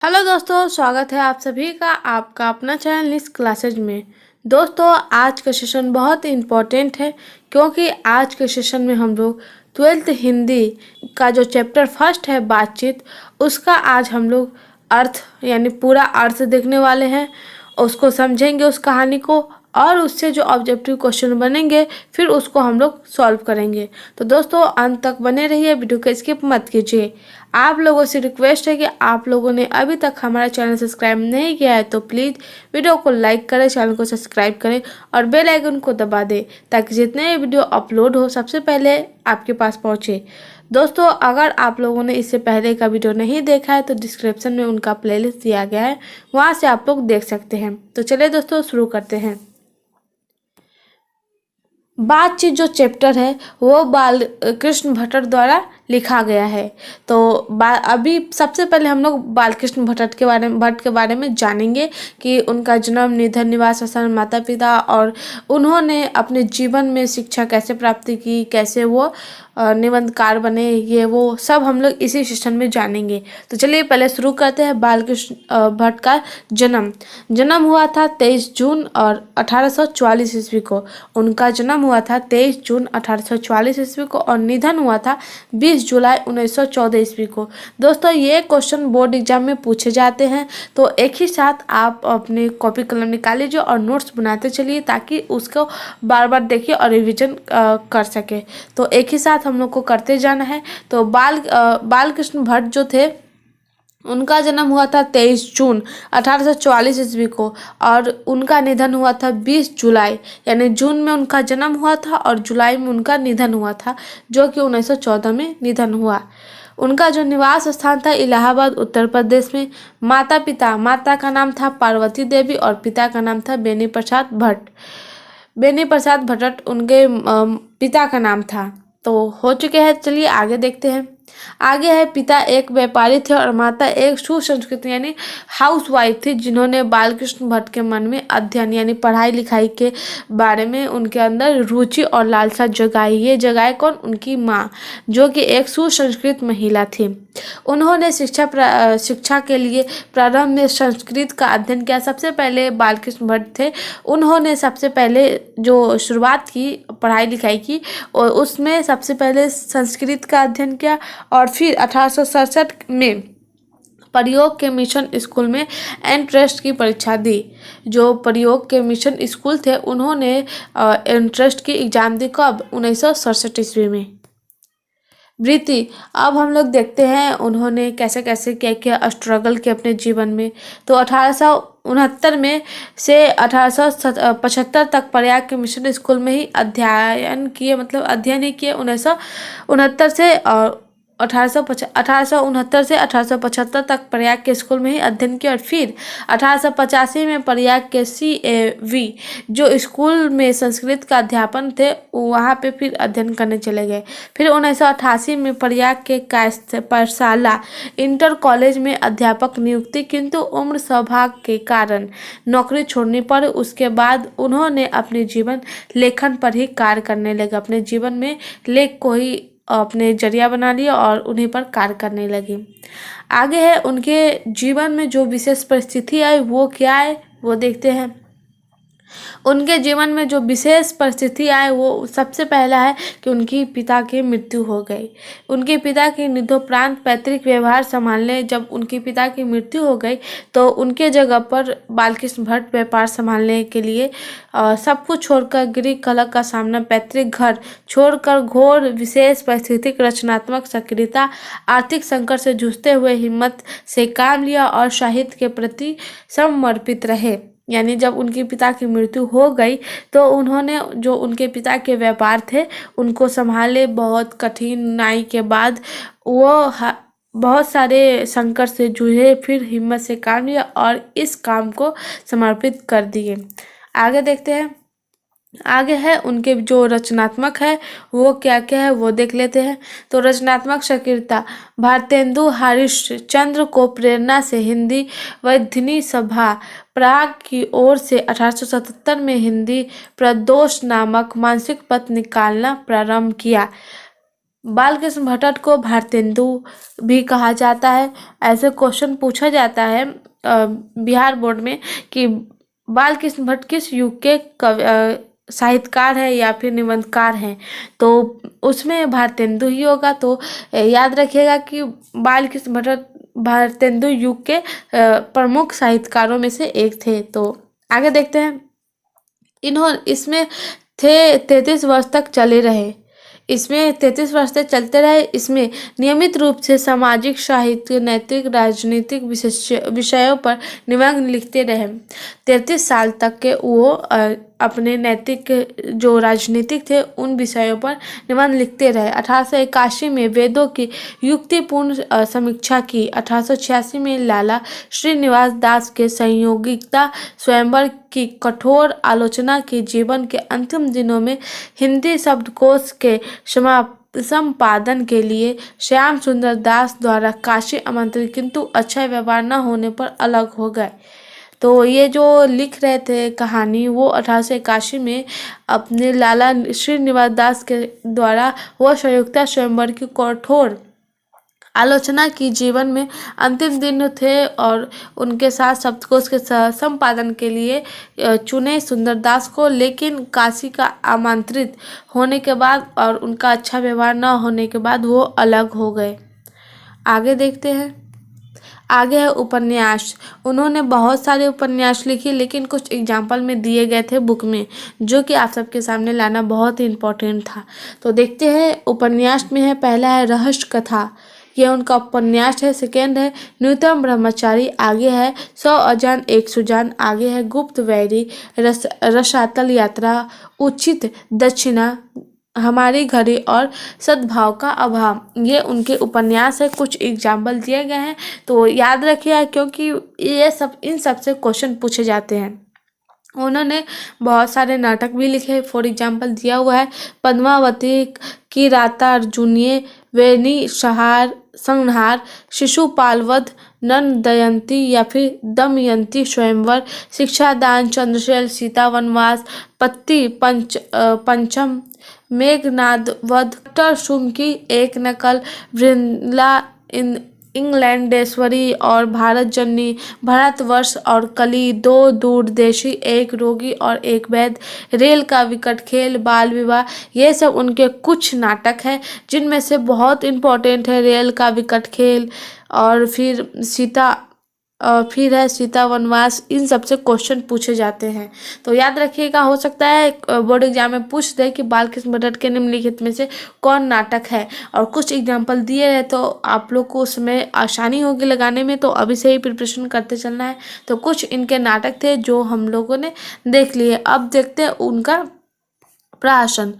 Hello दोस्तों, स्वागत है आप सभी का आपका अपना चैनल इस क्लासेज में। दोस्तों, आज का सेशन बहुत इम्पोर्टेंट है क्योंकि आज के सेशन में हम लोग 12th हिंदी का जो चैप्टर फर्स्ट है बातचीत, उसका आज हम लोग अर्थ यानी पूरा अर्थ देखने वाले हैं। उसको समझेंगे उस कहानी को, और उससे जो ऑब्जेक्टिव क्वेश्चन बनेंगे फिर उसको हम लोग सॉल्व करेंगे। तो दोस्तों, अंत तक बने रहिए, वीडियो को स्किप मत कीजिए। आप लोगों से रिक्वेस्ट है कि आप लोगों ने अभी तक हमारा चैनल सब्सक्राइब नहीं किया है तो प्लीज़ वीडियो को लाइक करें, चैनल को सब्सक्राइब करें और बेल आइकन को दबा दें ताकि जितने वीडियो अपलोड हो सबसे पहले आपके पास पहुंचे। दोस्तों, अगर आप लोगों ने इससे पहले का वीडियो नहीं देखा है तो डिस्क्रिप्शन में उनका प्लेलिस्ट दिया गया है, वहाँ से आप लोग देख सकते हैं। तो चलिए दोस्तों, शुरू करते हैं। बातचीत जो चैप्टर है वो बाल कृष्ण भट्ट द्वारा लिखा गया है। तो अभी सबसे पहले हम लोग बालकृष्ण भट्ट के बारे में जानेंगे कि उनका जन्म, निधन, निवास स्थान, माता पिता और उन्होंने अपने जीवन में शिक्षा कैसे प्राप्त की, कैसे वो निबंधकार बने, ये वो सब हम लोग इसी सेशन में जानेंगे। तो चलिए पहले शुरू करते हैं। बालकृष्ण भट्ट का जन्म हुआ था 23 जून और 1844 ईस्वी को। उनका जन्म हुआ था 23 जून 1844 ईस्वी को और निधन हुआ था 20 जुलाई 1914 ईस्वी को। दोस्तों, ये क्वेश्चन बोर्ड एग्जाम में पूछे जाते हैं, तो एक ही साथ आप अपने कॉपी कलम निकाल लीजिए और नोट्स बनाते चलिए ताकि उसको बार बार देखिए और रिवीजन कर सके। तो एक ही साथ हम लोग को करते जाना है। तो बालकृष्ण भट्ट जो थे, उनका जन्म हुआ था 23 जून 1844 ईस्वी को और उनका निधन हुआ था 20 जुलाई, यानी जून में उनका जन्म हुआ था और जुलाई में उनका निधन हुआ था, जो कि 1914 में निधन हुआ। उनका जो निवास स्थान था इलाहाबाद, उत्तर प्रदेश में। माता का नाम था पार्वती देवी और पिता का नाम था बेनी प्रसाद भट्ट। बेनी प्रसाद भट्ट उनके पिता का नाम था। तो हो चुके हैं, चलिए आगे देखते हैं। आगे है, पिता एक व्यापारी थे और माता एक सुसंस्कृत यानी हाउसवाइफ थी, जिन्होंने बालकृष्ण भट्ट के मन में अध्ययन यानी पढ़ाई लिखाई के बारे में उनके अंदर रुचि और लालसा जगाई। ये जगाए कौन? उनकी माँ, जो कि एक सुसंस्कृत महिला थी। उन्होंने शिक्षा के लिए प्रारंभ में संस्कृत का अध्ययन किया। सबसे पहले बालकृष्ण भट्ट थे, उन्होंने सबसे पहले जो शुरुआत की पढ़ाई लिखाई की और उसमें सबसे पहले संस्कृत का अध्ययन किया और फिर 1867 में प्रयोग के मिशन स्कूल में एंट्रेंस की परीक्षा दी। जो प्रयोग के मिशन स्कूल थे, उन्होंने एंट्रेंस की एग्जाम दी कब? 1967 ईस्वी में। वृत्ति, अब हम लोग देखते हैं उन्होंने कैसे कैसे क्या क्या स्ट्रगल किया अपने जीवन में। तो 1869 में से 1875 तक प्रयाग के मिशन स्कूल में ही अध्ययन किए, मतलब अध्ययन ही किए 1969 से, और 1869 से 1875 तक प्रयाग के स्कूल में ही अध्ययन किया और फिर 1885 में प्रयाग के CAV जो स्कूल में संस्कृत का अध्यापन थे, वहाँ पे फिर अध्ययन करने चले गए। फिर 1988 में प्रयाग के पाठशाला इंटर कॉलेज में अध्यापक नियुक्ति, किंतु उम्र सौभाग्य के कारण नौकरी छोड़नी पड़ी। उसके बाद उन्होंने अपने जीवन लेखन पर ही कार्य करने लगे। अपने जीवन में लेख को ही अपने जरिया बना लिया और उन्हीं पर कार्य करने लगे। आगे है, उनके जीवन में जो विशेष परिस्थिति आई वो क्या है वो देखते हैं। उनके जीवन में जो विशेष परिस्थिति आई वो सबसे पहला है कि उनकी पिता की मृत्यु हो गई। उनके पिता की निधोपरांत पैतृक व्यवहार संभालने, जब उनके पिता की मृत्यु हो गई तो उनके जगह पर बालकृष्ण भट्ट व्यापार संभालने के लिए सब कुछ छोड़कर, गृह कलह का सामना, पैतृक घर छोड़कर घोर विशेष परिस्थितिक रचनात्मक सक्रियता, आर्थिक संकट से जूझते हुए हिम्मत से काम लिया और साहित्य के प्रति समर्पित रहे। यानी जब उनके पिता की मृत्यु हो गई तो उन्होंने जो उनके पिता के व्यापार थे उनको संभाले। बहुत कठिनाई के बाद वो बहुत सारे संकट से जूझे, फिर हिम्मत से काम लिया और इस काम को समर्पित कर दिए। आगे देखते हैं। आगे है उनके जो रचनात्मक है वो क्या क्या है वो देख लेते हैं। तो रचनात्मक सक्रियता, भारतेंदु हरिश्चंद्र को प्रेरणा से हिंदी वैधनी सभा प्राग की ओर से 1877 में हिंदी प्रदोष नामक मासिक पत्र निकालना प्रारंभ किया। बालकृष्ण भट्ट को भारतेंदु भी कहा जाता है। ऐसे क्वेश्चन पूछा जाता है बिहार बोर्ड में कि बालकृष्ण भट्ट किस युग के साहित्यकार है या फिर निबंधकार हैं, तो उसमें भारतेंदु ही होगा। तो याद रखिएगा कि बालकृष्ण भट्ट भारतेंदु युग के प्रमुख साहित्यकारों में से एक थे। तो आगे देखते हैं। इन्होंने इसमें थे 33 वर्ष तक चले रहे। इसमें 33 वर्ष तक चलते रहे। इसमें नियमित रूप से सामाजिक, साहित्य, नैतिक, राजनीतिक विषयों पर निबंध लिखते रहे। 33 साल तक के वो अपने नैतिक जो राजनीतिक थे उन विषयों पर निबंध लिखते रहे। 1881 में वेदों की युक्तिपूर्ण समीक्षा की। 1886 में लाला श्रीनिवास दास के संयोगिकता स्वयंवर की कठोर आलोचना की। जीवन के अंतिम दिनों में हिंदी शब्दकोश के संपादन के लिए श्याम सुंदर दास द्वारा काशी आमंत्रित, किंतु अच्छा व्यवहार न होने पर अलग हो गए। तो ये जो लिख रहे थे कहानी वो 1881 में अपने लाला श्रीनिवास दास के द्वारा वो संयुक्ता स्वयंवर की कठोर आलोचना की। जीवन में अंतिम दिन थे और उनके साथ शब्दकोश के संपादन के लिए चुने सुंदरदास को, लेकिन काशी का आमंत्रित होने के बाद और उनका अच्छा व्यवहार न होने के बाद वो अलग हो गए। आगे देखते हैं। आगे है उपन्यास। उन्होंने बहुत सारे उपन्यास लिखे, लेकिन कुछ एग्जाम्पल में दिए गए थे बुक में, जो कि आप सबके सामने लाना बहुत ही इम्पोर्टेंट था। तो देखते हैं उपन्यास में है। पहला है रहस्य कथा, ये उनका उपन्यास है। सेकेंड है न्यूनतम ब्रह्मचारी, आगे है 100 अजान 1 सुजान, आगे है गुप्त वैरी, रसातल यात्रा, उचित दक्षिणा, हमारी घड़ी और सद्भाव का अभाव। ये उनके उपन्यास है। कुछ एग्जाम्पल दिए गए हैं तो याद रखिए, क्योंकि ये सब इन सब से क्वेश्चन पूछे जाते हैं। उन्होंने बहुत सारे नाटक भी लिखे। फॉर एग्जाम्पल दिया हुआ है पद्मावती की राता अर्जुनीय, वेणी सहार संहार, शिशुपाल वध, नन दयंती या फिर दमयंती स्वयंवर, शिक्षादान, चंद्रसेन, सीता वनवास, पत्ती पंचम, मेघनाद वध, शुंभ की एक नकल, वृंदा इंग्लैंडेश्वरी और भारत जननी, भारतवर्ष और कली, दो दूरदेशी, एक रोगी और एक वैद्य, रेल का विकट खेल, बाल विवाह। ये सब उनके कुछ नाटक हैं जिनमें से बहुत इम्पोर्टेंट है रेल का विकट खेल, और फिर है सीता वनवास। इन सब से क्वेश्चन पूछे जाते हैं तो याद रखिएगा। हो सकता है बोर्ड एग्जाम में पूछ दे कि बालकृष्ण भट्ट के निम्नलिखित में से कौन नाटक है, और कुछ एग्जाम्पल दिए रहे तो आप लोग को उसमें आसानी होगी लगाने में। तो अभी से ही प्रिपरेशन करते चलना है। तो कुछ इनके नाटक थे जो हम लोगों ने देख लिए। अब देखते हैं उनका प्रहसन।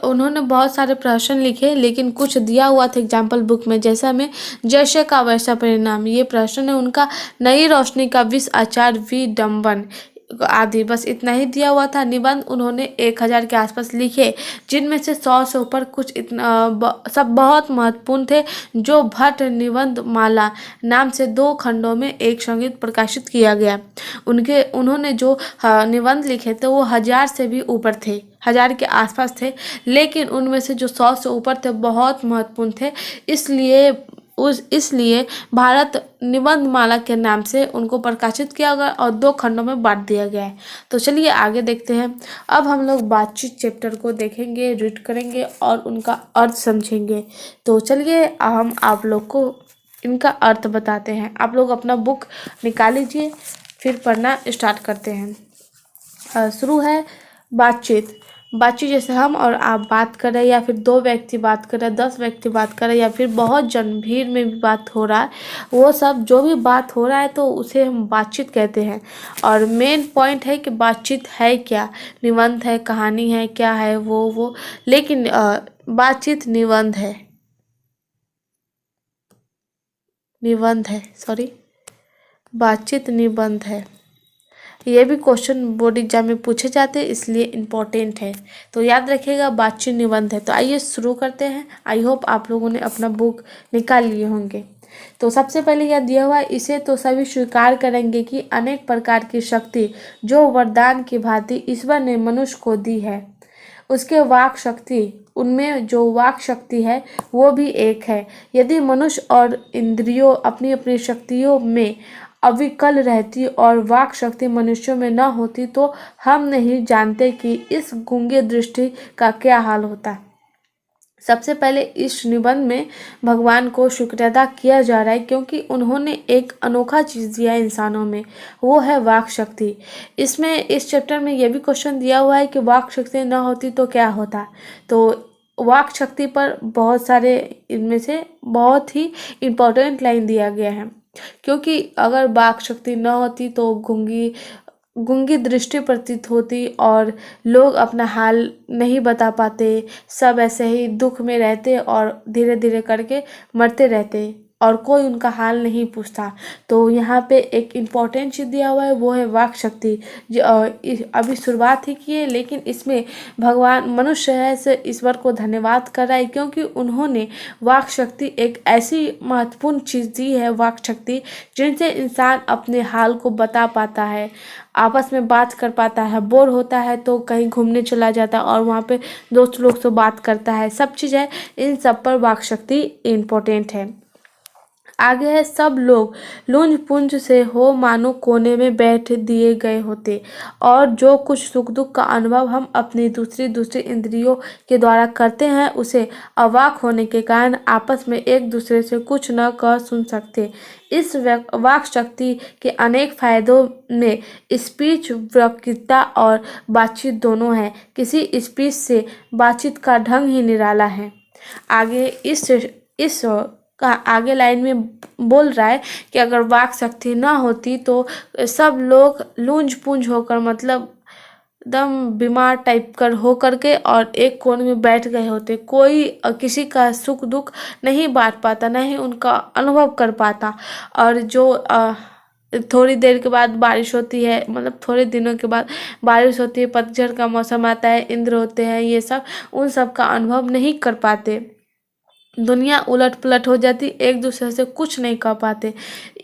उन्होंने बहुत सारे प्रहसन लिखे, लेकिन कुछ दिया हुआ था एग्जाम्पल बुक में, जैसा में जैसे का वैसा परिणाम, ये प्रहसन है उनका। नई रोशनी का विष आचार, विडम्बन आदि, बस इतना ही दिया हुआ था। निबंध उन्होंने 1000 के आसपास लिखे, जिनमें से 100 से ऊपर कुछ सब बहुत महत्वपूर्ण थे, जो भट्ट निबंध माला नाम से 2 खंडों में एक संगीत प्रकाशित किया गया। उन्होंने जो निबंध लिखे थे वो 1000 से भी ऊपर थे, 1000 के आसपास थे, लेकिन उनमें से जो 100 से ऊपर थे बहुत महत्वपूर्ण थे। इसलिए भारत निबंध माला के नाम से उनको प्रकाशित किया गया और 2 खंडों में बांट दिया गया है। तो चलिए आगे देखते हैं। अब हम लोग बातचीत चैप्टर को देखेंगे, रीड करेंगे और उनका अर्थ समझेंगे। तो चलिए हम आप लोग को इनका अर्थ बताते हैं। आप लोग अपना बुक निकाल लीजिए, फिर पढ़ना स्टार्ट करते हैं। शुरू है बातचीत। बातचीत जैसे हम और आप बात कर रहे हैं, या फिर 2 व्यक्ति बात कर रहे हैं, 10 व्यक्ति बात कर रहे हैं, या फिर बहुत जन भीड़ में भी बात हो रहा है, वो सब जो भी बात हो रहा है तो उसे हम बातचीत कहते हैं। और मेन पॉइंट है कि बातचीत है क्या, निबंध है, कहानी है, क्या है वो लेकिन बातचीत निबंध है सॉरी, बातचीत निबंध है। ये भी क्वेश्चन बोर्ड एग्जाम में पूछे जाते हैं, इसलिए इम्पोर्टेंट है। तो याद रखिएगा बातचीत निबंध है। तो आइए शुरू करते हैं। आई होप आप लोगों ने अपना बुक निकाल लिए होंगे। तो सबसे पहले यह दिया हुआ, इसे तो सभी स्वीकार करेंगे कि अनेक प्रकार की शक्ति जो वरदान की भांति ईश्वर ने मनुष्य को दी है, उसके वाक शक्ति, उनमें जो वाक शक्ति है वो भी एक है। यदि मनुष्य और इंद्रियों अपनी अपनी शक्तियों में अविकल रहती और वाक शक्ति मनुष्यों में न होती तो हम नहीं जानते कि इस गूंगे दृष्टि का क्या हाल होता। सबसे पहले इस निबंध में भगवान को शुक्र अदा किया जा रहा है क्योंकि उन्होंने एक अनोखा चीज़ दिया है इंसानों में, वो है वाक शक्ति। इसमें इस चैप्टर में ये भी क्वेश्चन दिया हुआ है कि वाक शक्ति न होती तो क्या होता। तो वाक शक्ति पर बहुत सारे, इनमें से बहुत ही इम्पोर्टेंट लाइन दिया गया है, क्योंकि अगर वाक शक्ति न होती तो गूंगी दृष्टि प्रतीत होती और लोग अपना हाल नहीं बता पाते, सब ऐसे ही दुख में रहते और धीरे धीरे करके मरते रहते और कोई उनका हाल नहीं पूछता। तो यहाँ पे एक इम्पॉर्टेंट चीज़ दिया हुआ है, वो है वाक शक्ति। अभी शुरुआत ही की है, लेकिन इसमें भगवान मनुष्य है से ईश्वर को धन्यवाद कर रहा है क्योंकि उन्होंने वाक शक्ति एक ऐसी महत्वपूर्ण चीज़ दी है, वाक शक्ति जिनसे इंसान अपने हाल को बता पाता है, आपस में बात कर पाता है, बोर होता है तो कहीं घूमने चला जाता है और वहाँ पे दोस्त लोग से बात करता है, सब चीज़ है। इन सब पर वाक शक्ति इम्पोर्टेंट है। आगे है, सब लोग लुंज पुंज से हो मानो कोने में बैठ दिए गए होते और जो कुछ सुख दुख का अनुभव हम अपनी दूसरी इंद्रियों के द्वारा करते हैं उसे अवाक होने के कारण आपस में एक दूसरे से कुछ न कह सुन सकते। इस वाक शक्ति के अनेक फायदों में स्पीच, वक्तृता और बातचीत दोनों हैं। किसी स्पीच से बातचीत का ढंग ही निराला है। आगे इस का आगे लाइन में बोल रहा है कि अगर वाक शक्ति ना होती तो सब लोग लूंज पूंज होकर, मतलब एकदम बीमार टाइप कर हो करके और एक कोने में बैठ गए होते। कोई किसी का सुख दुख नहीं बांट पाता, ना ही उनका अनुभव कर पाता। और जो थोड़ी देर के बाद बारिश होती है, मतलब थोड़े दिनों के बाद बारिश होती है, पतझड़ का मौसम आता है, इंद्र होते हैं, ये सब उन सब का अनुभव नहीं कर पाते। दुनिया उलट पुलट हो जाती, एक दूसरे से कुछ नहीं कह पाते।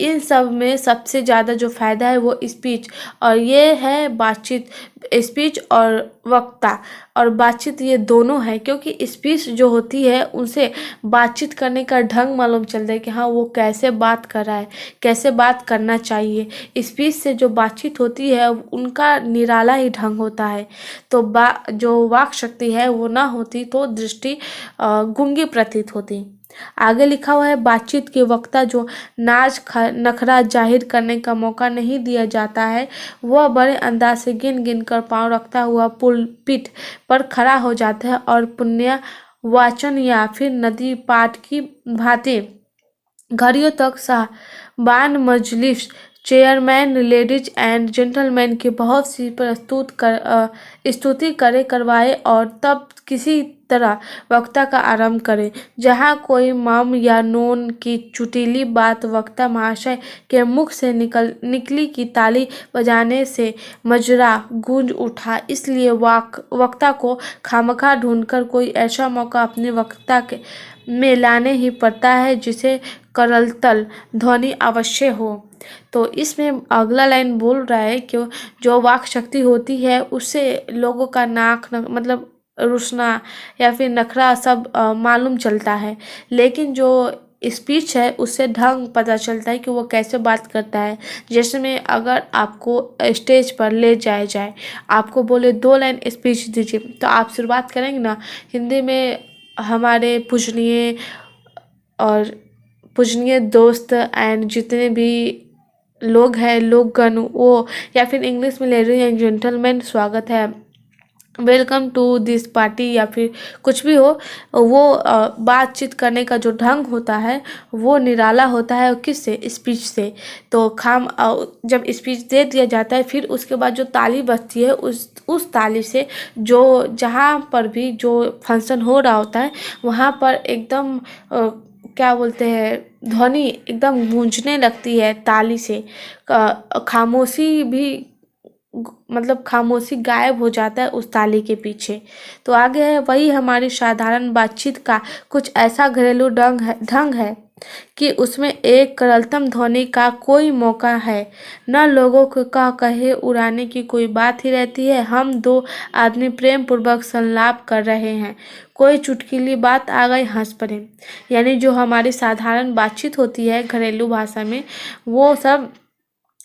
इन सब में सबसे ज़्यादा जो फ़ायदा है वो स्पीच और ये है बातचीत। स्पीच और वक्ता और बातचीत ये दोनों है, क्योंकि स्पीच जो होती है उनसे बातचीत करने का ढंग मालूम चलता है कि हाँ वो कैसे बात कर रहा है, कैसे बात करना चाहिए। स्पीच से जो बातचीत होती है उनका निराला ही ढंग होता है। तो जो वाक शक्ति है वो ना होती तो दृष्टि गूंगी प्रतीत होती। आगे लिखा हुआ है, बातचीत के वक्ता जो नाज नखरा जाहिर करने का मौका नहीं दिया जाता है वह बड़े अंदाज से गिन गिन कर पाँव रखता हुआ पुलपिट पर खड़ा हो जाता है और पुण्य वाचन या फिर नदी पाठ की भांति घड़ियों तक साहबान मजलिस, चेयरमैन, लेडीज एंड जेंटलमैन की बहुत सी स्तुति करवाए और तब किसी तरह वक्ता का आरंभ करे। जहाँ कोई मम या नोन की चुटीली बात वक्ता महाशय के मुख से निकली की ताली बजाने से मजरा गूंज उठा। इसलिए वक्ता को खामखा ढूंढकर कोई ऐसा मौका अपने वक्ता के में लाने ही पड़ता है जिसे करतल ध्वनि अवश्य हो। तो इसमें अगला लाइन बोल रहा है कि जो वाक शक्ति होती है उससे लोगों का मतलब रुसना या फिर नखरा सब मालूम चलता है, लेकिन जो स्पीच है उससे ढंग पता चलता है कि वो कैसे बात करता है। जैसे में अगर आपको स्टेज पर ले जाया जाए, आपको बोले 2 लाइन स्पीच दीजिए, तो आप शुरुआत करेंगे ना हिंदी में, हमारे पूजनीय दोस्त एंड जितने भी लोग हैं, लोगगण, वो, या फिर इंग्लिश में लेडीज एंड जेंटलमैन स्वागत है, वेलकम टू दिस पार्टी, या फिर कुछ भी हो, वो बातचीत करने का जो ढंग होता है वो निराला होता है। किससे? स्पीच से। तो जब स्पीच दे दिया जाता है फिर उसके बाद जो ताली बजती है उस ताली से जो जहाँ पर भी जो फंक्शन हो रहा होता है वहाँ पर एकदम क्या बोलते हैं, ध्वनि एकदम गूंजने लगती है ताली से। खामोशी भी, मतलब खामोशी गायब हो जाता है उस ताली के पीछे। तो आगे है, वही हमारी साधारण बातचीत का कुछ ऐसा घरेलू ढंग है कि उसमें एक करलतम ध्वनि का कोई मौका है, न लोगों का कहे उड़ाने की कोई बात ही रहती है। हम दो आदमी प्रेम पूर्वक संलाप कर रहे हैं, कोई चुटकीली बात आ गई, हंस पड़े। यानी जो हमारी साधारण बातचीत होती है घरेलू भाषा में, वो सब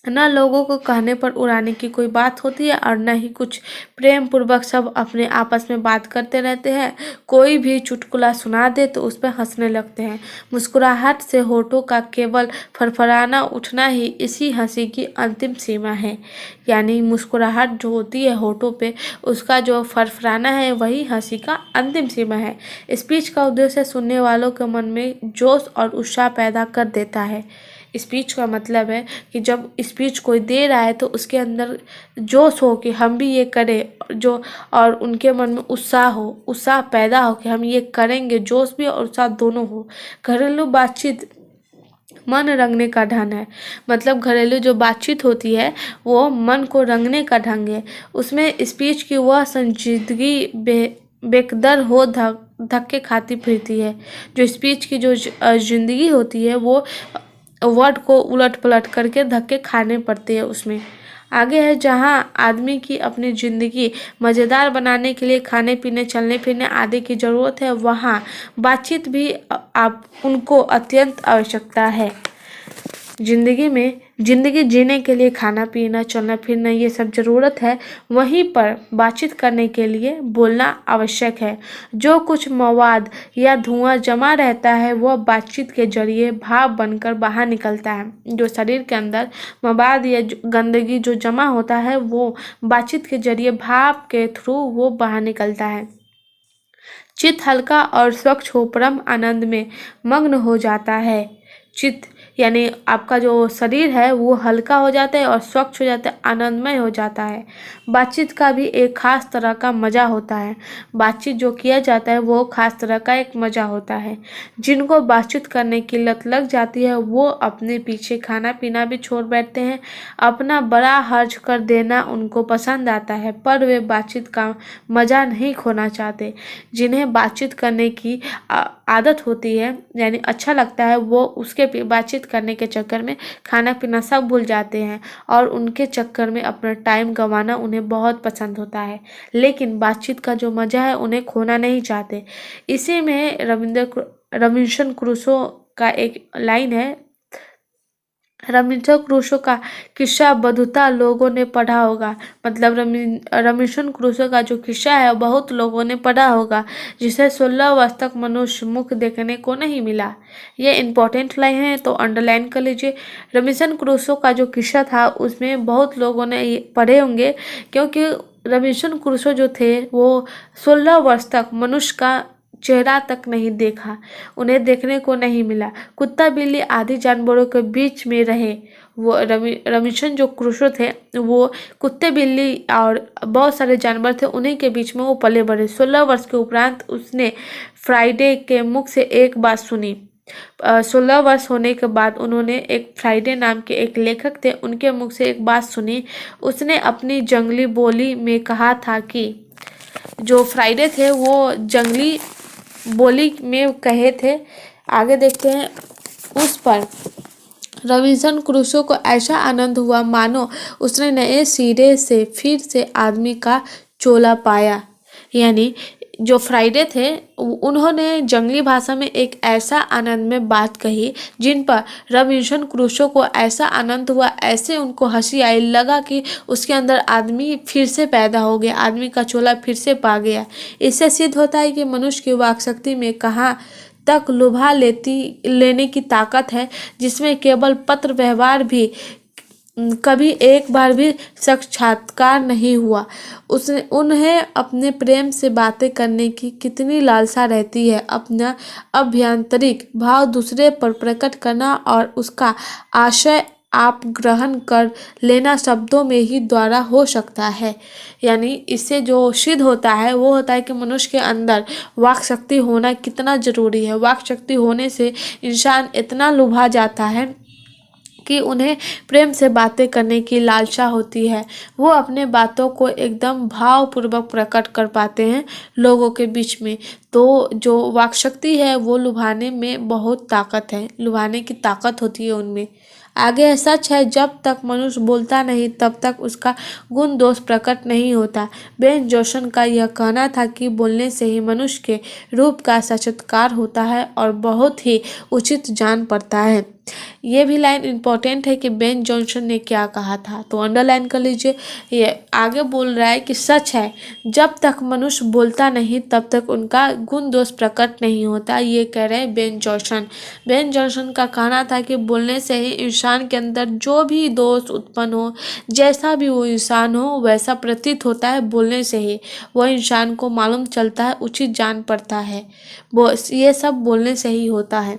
न लोगों को कहने पर उड़ाने की कोई बात होती है और न ही कुछ, प्रेम पूर्वक सब अपने आपस में बात करते रहते हैं। कोई भी चुटकुला सुना दे तो उस पर हंसने लगते हैं। मुस्कुराहट से होठों का केवल फरफराना उठना ही इसी हंसी की अंतिम सीमा है। यानी मुस्कुराहट जो होती है होठों पे, उसका जो फरफराना है वही हंसी का अंतिम सीमा है। स्पीच का उद्देश्य सुनने वालों के मन में जोश और उत्साह पैदा कर देता है। स्पीच का मतलब है कि जब स्पीच कोई दे रहा है तो उसके अंदर जोश हो कि हम भी ये करें, जो और उनके मन में उत्साह हो, उत्साह पैदा हो कि हम ये करेंगे, जोश भी और उत्साह दोनों हो। घरेलू बातचीत मन रंगने का ढंग है। मतलब घरेलू जो बातचीत होती है वो मन को रंगने का ढंग है। उसमें स्पीच की वह संजीदगी बेकदर हो धक्के खाती फिरती है। जो स्पीच की जो जिंदगी होती है वो वर्ड को उलट पलट करके धक्के खाने पड़ते हैं उसमें। आगे है, जहाँ आदमी की अपनी ज़िंदगी मज़ेदार बनाने के लिए खाने पीने चलने फिरने आदि की ज़रूरत है, वहाँ बातचीत भी आप उनको अत्यंत आवश्यकता है। ज़िंदगी जीने के लिए खाना पीना चलना फिरना ये सब ज़रूरत है, वहीं पर बातचीत करने के लिए बोलना आवश्यक है। जो कुछ मवाद या धुआं जमा रहता है वह बातचीत के जरिए भाप बनकर बाहर निकलता है। जो शरीर के अंदर मवाद या गंदगी जो जमा होता है वो बातचीत के जरिए भाप के थ्रू वो बाहर निकलता है। चित्त हल्का और स्वच्छ हो परम आनंद में मग्न हो जाता है। चित्त यानी आपका जो शरीर है वो हल्का हो जाता है और स्वच्छ हो जाता है, आनंदमय हो जाता है। बातचीत का भी एक खास तरह का मज़ा होता है। बातचीत जो किया जाता है वो खास तरह का एक मज़ा होता है। जिनको बातचीत करने की लत लग जाती है वो अपने पीछे खाना पीना भी छोड़ बैठते हैं। अपना बड़ा खर्च कर देना उनको पसंद आता है, पर वे बातचीत का मज़ा नहीं खोना चाहते। जिन्हें बातचीत करने की आदत होती है यानी अच्छा लगता है, वो उसके बातचीत करने के चक्कर में खाना पीना सब भूल जाते हैं और उनके चक्कर में अपना टाइम गंवाना उन्हें बहुत पसंद होता है। लेकिन बातचीत का जो मज़ा है उन्हें खोना नहीं चाहते। इसी में रॉबिन्सन क्रूसो का एक लाइन है। रॉबिन्सन क्रूसो का किस्सा बहुधा लोगों ने पढ़ा होगा। मतलब रॉबिन्सन क्रूसो का जो किस्सा है बहुत लोगों ने पढ़ा होगा, जिसे 16 वर्ष तक मनुष्य मुख देखने को नहीं मिला। ये इम्पोर्टेंट लाइन है तो अंडरलाइन कर लीजिए। रॉबिन्सन क्रूसो का जो किस्सा था उसमें बहुत लोगों ने पढ़े होंगे, क्योंकि रॉबिन्सन क्रूसो जो थे वो 16 वर्ष तक मनुष्य का चेहरा तक नहीं देखा, उन्हें देखने को नहीं मिला। कुत्ता बिल्ली आदि जानवरों के बीच में रहे। वो रॉबिन्सन जो क्रूसो थे वो कुत्ते बिल्ली और बहुत सारे जानवर थे, उन्हीं के बीच में वो पले बढ़े। 16 वर्ष के उपरांत उसने फ्राइडे के मुख से एक बात सुनी। 16 वर्ष होने के बाद उन्होंने एक फ्राइडे नाम के एक लेखक थे, उनके मुख से एक बात सुनी। उसने अपनी जंगली बोली में कहा था कि जो फ्राइडे थे वो जंगली बोली में कहे थे। आगे देखते हैं। उस पर रॉबिन्सन क्रूसो को ऐसा आनंद हुआ मानो उसने नए सिरे से फिर से आदमी का चोला पाया। यानी जो फ्राइडे थे उन्होंने जंगली भाषा में एक ऐसा आनंद में बात कही जिन पर रॉबिन्सन क्रूसो को ऐसा आनंद हुआ, ऐसे उनको हंसी आई, लगा कि उसके अंदर आदमी फिर से पैदा हो गया, आदमी का चोला फिर से पा गया। इससे सिद्ध होता है कि मनुष्य की वाक शक्ति में कहाँ तक लुभा लेने की ताकत है, जिसमें केवल पत्र व्यवहार भी कभी एक बार भी साक्षात्कार नहीं हुआ। उन्हें अपने प्रेम से बातें करने की कितनी लालसा रहती है। अपना आभ्यंतरिक भाव दूसरे पर प्रकट करना और उसका आशय आप ग्रहण कर लेना शब्दों में ही द्वारा हो सकता है। यानी इससे जो सिद्ध होता है वो होता है कि मनुष्य के अंदर वाक शक्ति होना कितना जरूरी है। वाक शक्ति होने से इंसान इतना लुभा जाता है कि उन्हें प्रेम से बातें करने की लालसा होती है। वो अपने बातों को एकदम भावपूर्वक प्रकट कर पाते हैं लोगों के बीच में। तो जो वाक्शक्ति है वो लुभाने में बहुत ताकत है, लुभाने की ताकत होती है उनमें। आगे है, सच है जब तक मनुष्य बोलता नहीं तब तक उसका गुण दोष प्रकट नहीं होता। बेन जोंसन का यह कहना था कि बोलने से ही मनुष्य के रूप का साक्षात्कार होता है और बहुत ही उचित जान पड़ता है। ये भी लाइन इम्पोर्टेंट है कि बेन जोंसन ने क्या कहा था, तो अंडरलाइन कर लीजिए। ये आगे बोल रहा है कि सच है जब तक मनुष्य बोलता नहीं तब तक उनका गुण दोष प्रकट नहीं होता। ये कह रहे हैं बेन जोंसन। बेन जोंसन का कहना था कि बोलने से ही इंसान के अंदर जो भी दोष उत्पन्न हो, जैसा भी वो इंसान हो वैसा प्रतीत होता है। बोलने से ही वो इंसान को मालूम चलता है, उचित जान पड़ता है। वो ये सब बोलने से ही होता है।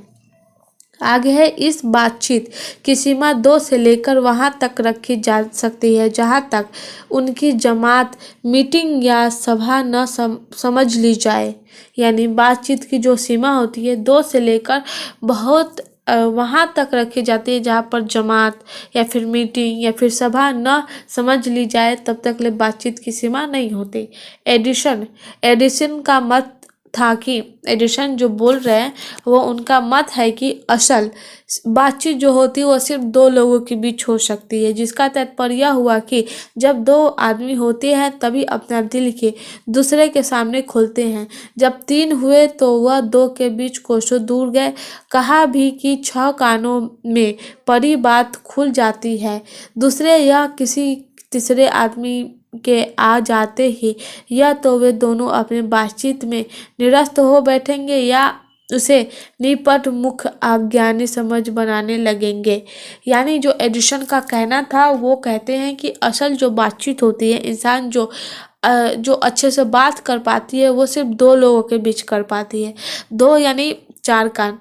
आगे है, इस बातचीत की सीमा 2 से लेकर वहां तक रखी जा सकती है जहां तक उनकी जमात, मीटिंग या सभा न समझ ली जाए। यानी बातचीत की जो सीमा होती है 2 से लेकर बहुत वहाँ तक रखी जाती है जहाँ पर जमात या फिर मीटिंग या फिर सभा न समझ ली जाए, तब तक ले बातचीत की सीमा नहीं होती। एडिसन का मत था कि एडिसन जो बोल रहे हैं वो उनका मत है कि असल बातचीत जो होती है वो सिर्फ 2 लोगों के बीच हो सकती है, जिसका तात्पर्य हुआ कि जब 2 आदमी होते हैं तभी अपना दिल के दूसरे के सामने खोलते हैं। जब 3 हुए तो वह 2 के बीच कोसों दूर गए। कहा भी कि 6 कानों में पड़ी बात खुल जाती है। दूसरे या किसी तीसरे आदमी के आ जाते ही या तो वे दोनों अपने बातचीत में निरस्त हो बैठेंगे या उसे निपट मुख अज्ञानी समझ बनाने लगेंगे। यानी जो एडिशन का कहना था वो कहते हैं कि असल जो बातचीत होती है, इंसान जो अच्छे से बात कर पाती है वो सिर्फ 2 लोगों के बीच कर पाती है। 2 यानी 4 कान।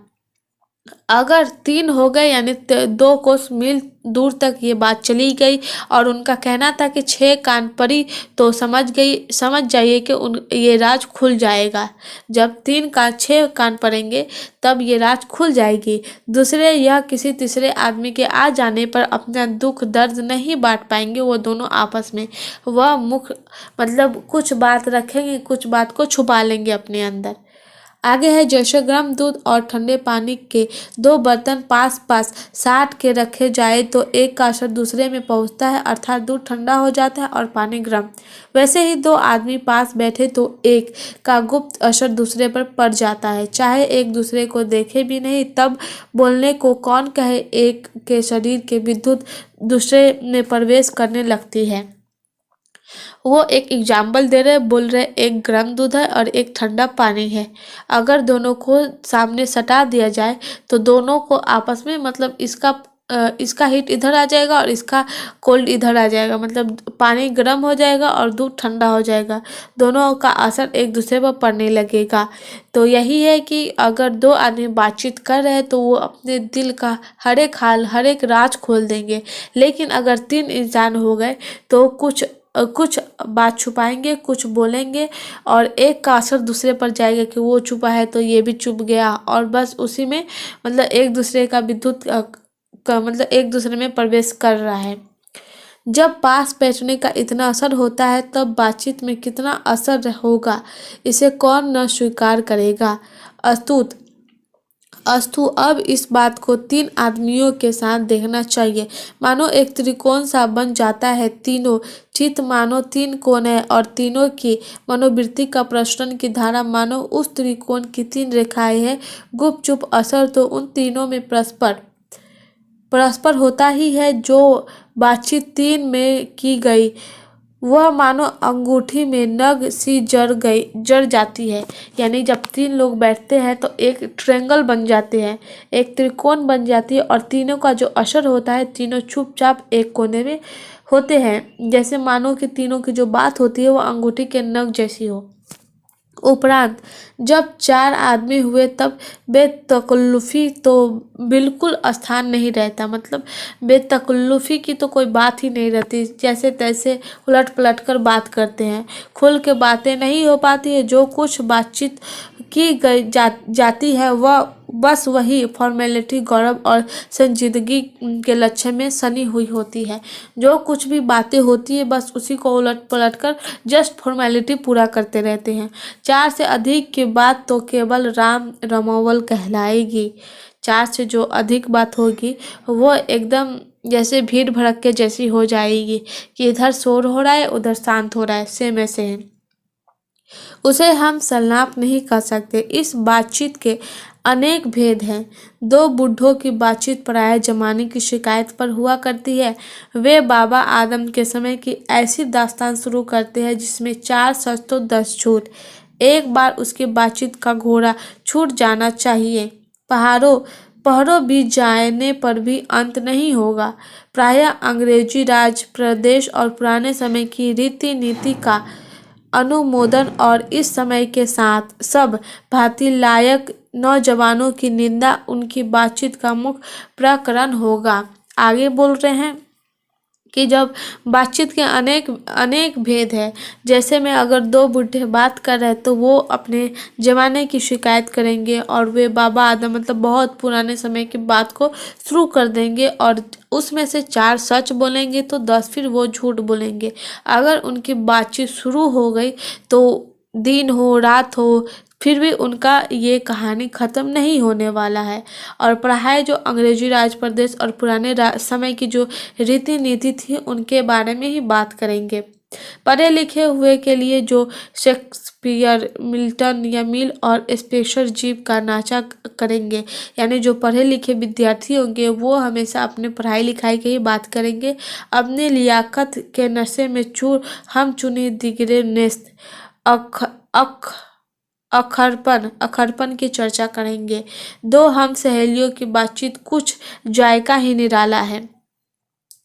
अगर 3 हो गए यानी 2 कोस मील दूर तक ये बात चली गई और उनका कहना था कि 6 कान पड़ी तो समझ जाइए कि ये राज खुल जाएगा। जब 3 का 6 कान पड़ेंगे तब ये राज खुल जाएगी। दूसरे या किसी तीसरे आदमी के आ जाने पर अपना दुख दर्द नहीं बांट पाएंगे वो दोनों आपस में। वह मुख मतलब कुछ बात रखेंगे, कुछ बात को छुपा लेंगे अपने अंदर। आगे है, जैसे गर्म दूध और ठंडे पानी के 2 बर्तन पास पास साट के रखे जाए तो एक का असर दूसरे में पहुंचता है, अर्थात दूध ठंडा हो जाता है और पानी गर्म। वैसे ही 2 आदमी पास बैठे तो एक का गुप्त असर दूसरे पर पड़ जाता है, चाहे एक दूसरे को देखे भी नहीं। तब बोलने को कौन कहे, एक के शरीर के विद्युत दूसरे में प्रवेश करने लगती है। वो एक एग्जाम्पल दे रहे, बोल रहे एक गर्म दूध है और एक ठंडा पानी है। अगर दोनों को सामने सटा दिया जाए तो दोनों को आपस में मतलब इसका हीट इधर आ जाएगा और इसका कोल्ड इधर आ जाएगा, मतलब पानी गर्म हो जाएगा और दूध ठंडा हो जाएगा। दोनों का असर एक दूसरे पर पड़ने लगेगा। तो यही है कि अगर 2 आदमी बातचीत कर रहे हैं तो वो अपने दिल का हर एक हाल, हर एक राज खोल देंगे। लेकिन अगर 3 इंसान हो गए तो कुछ बात छुपाएंगे, कुछ बोलेंगे और एक का असर दूसरे पर जाएगा कि वो छुपा है तो ये भी छुप गया, और बस उसी में मतलब एक दूसरे का विद्युत का मतलब एक दूसरे में प्रवेश कर रहा है। जब पास बैठने का इतना असर होता है तब बातचीत में कितना असर होगा, इसे कौन न स्वीकार करेगा। अस्तु अब इस बात को 3 आदमियों के साथ देखना चाहिए। मानो एक त्रिकोण सा बन जाता है। तीनों चित्त मानो 3 कोण है और तीनों की मनोवृत्ति का प्रसरण की धारा मानो उस त्रिकोण की 3 रेखाएं है। गुपचुप असर तो उन तीनों में परस्पर होता ही है। जो बातचीत 3 में की गई वह मानो अंगूठी में नग सी जड़ जाती है। यानी जब 3 लोग बैठते हैं तो एक ट्रायंगल बन जाते हैं, एक त्रिकोण बन जाती है और तीनों का जो असर होता है तीनों चुपचाप एक कोने में होते हैं, जैसे मानो कि तीनों की जो बात होती है वो अंगूठी के नग जैसी हो। उपरांत जब 4 आदमी हुए तब बेतकल्लुफ़ी तो बिल्कुल स्थान नहीं रहता, मतलब बेतकल्लुफ़ी की तो कोई बात ही नहीं रहती। जैसे तैसे उलट पलट कर बात करते हैं, खुल के बातें नहीं हो पाती है। जो कुछ बातचीत की गई जाती है वह बस वही फॉर्मेलिटी, गौरव और संजीदगी के लक्ष्य में सनी हुई होती है। जो कुछ भी बातें होती है बस उसी को उलट पलट कर जस्ट फॉर्मेलिटी पूरा करते रहते हैं। 4 से अधिक की बात तो केवल राम रमावल कहलाएगी। 4 से जो अधिक बात होगी वो एकदम जैसे भीड़ भड़क्के जैसी हो जाएगी कि इधर शोर हो रहा है उधर शांत हो रहा है, सेम ऐसे है। उसे हम संलाप नहीं कर सकते। इस बातचीत के अनेक भेद हैं। दो बूढ़ों की बातचीत पराये जमाने की शिकायत पर हुआ करती है। वे बाबा आदम के समय की ऐसी दास्तान शुरू करते हैं जिसमें 4 सच तो 10 झूठ। एक बार उसकी बातचीत का घोड़ा छूट जाना चाहिए। पहाड़ों बीत जाने पर भी अंत नहीं होगा। प्रायः अंग्रेजी राज प्रदेश और पुराने समय की रीति नीति का अनुमोदन और इस समय के साथ सब भांति लायक नौजवानों की निंदा उनकी बातचीत का मुख्य प्रकरण होगा। आगे बोल रहे हैं कि जब बातचीत के अनेक भेद है। जैसे में अगर दो बूढ़े बात कर रहे हैं तो वो अपने ज़माने की शिकायत करेंगे और वे बाबा आदम मतलब बहुत पुराने समय की बात को शुरू कर देंगे और उसमें से 4 सच बोलेंगे तो 10 फिर वो झूठ बोलेंगे। अगर उनकी बातचीत शुरू हो गई तो दिन हो रात हो फिर भी उनका ये कहानी ख़त्म नहीं होने वाला है। और पढ़ाई जो अंग्रेजी राज प्रदेश और पुराने समय की जो रीति नीति थी उनके बारे में ही बात करेंगे। पढ़े लिखे हुए के लिए जो शेक्सपियर, मिल्टन या मिल और स्पेंसर जीव का नाचा करेंगे, यानी जो पढ़े लिखे विद्यार्थी होंगे वो हमेशा अपने पढ़ाई लिखाई की ही बात करेंगे। अपने लियाकत के नशे में चूर हम चुनी दिगरे नेस्त अखरपन की चर्चा करेंगे। दो हम सहेलियों की बातचीत कुछ जायका ही निराला है।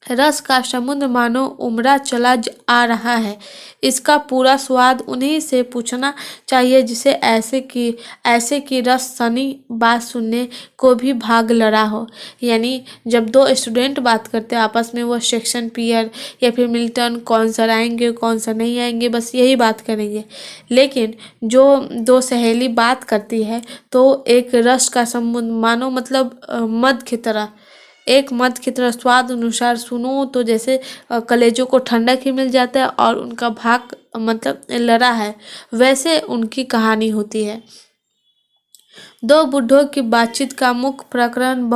रस का समुद्र मानो उमड़ा चला आ रहा है। इसका पूरा स्वाद उन्हीं से पूछना चाहिए जिसे ऐसे की रस सनी बात सुनने को भी भाग लड़ा हो। यानी जब दो स्टूडेंट बात करते हैं आपस में वो शेक्सपियर या फिर मिल्टन कौन सा आएंगे कौन सा नहीं आएंगे बस यही बात करेंगे। लेकिन जो दो सहेली बात करती है तो एक रस का समुद्र मानो मतलब मध की तरह, एक मध की तरह स्वाद अनुसार सुनो तो जैसे कलेजों को ठंडक ही मिल जाता है और उनका भाग मतलब लड़ा है, वैसे उनकी कहानी होती है। दो बूढ़ों की बातचीत का मुख्य प्रकरण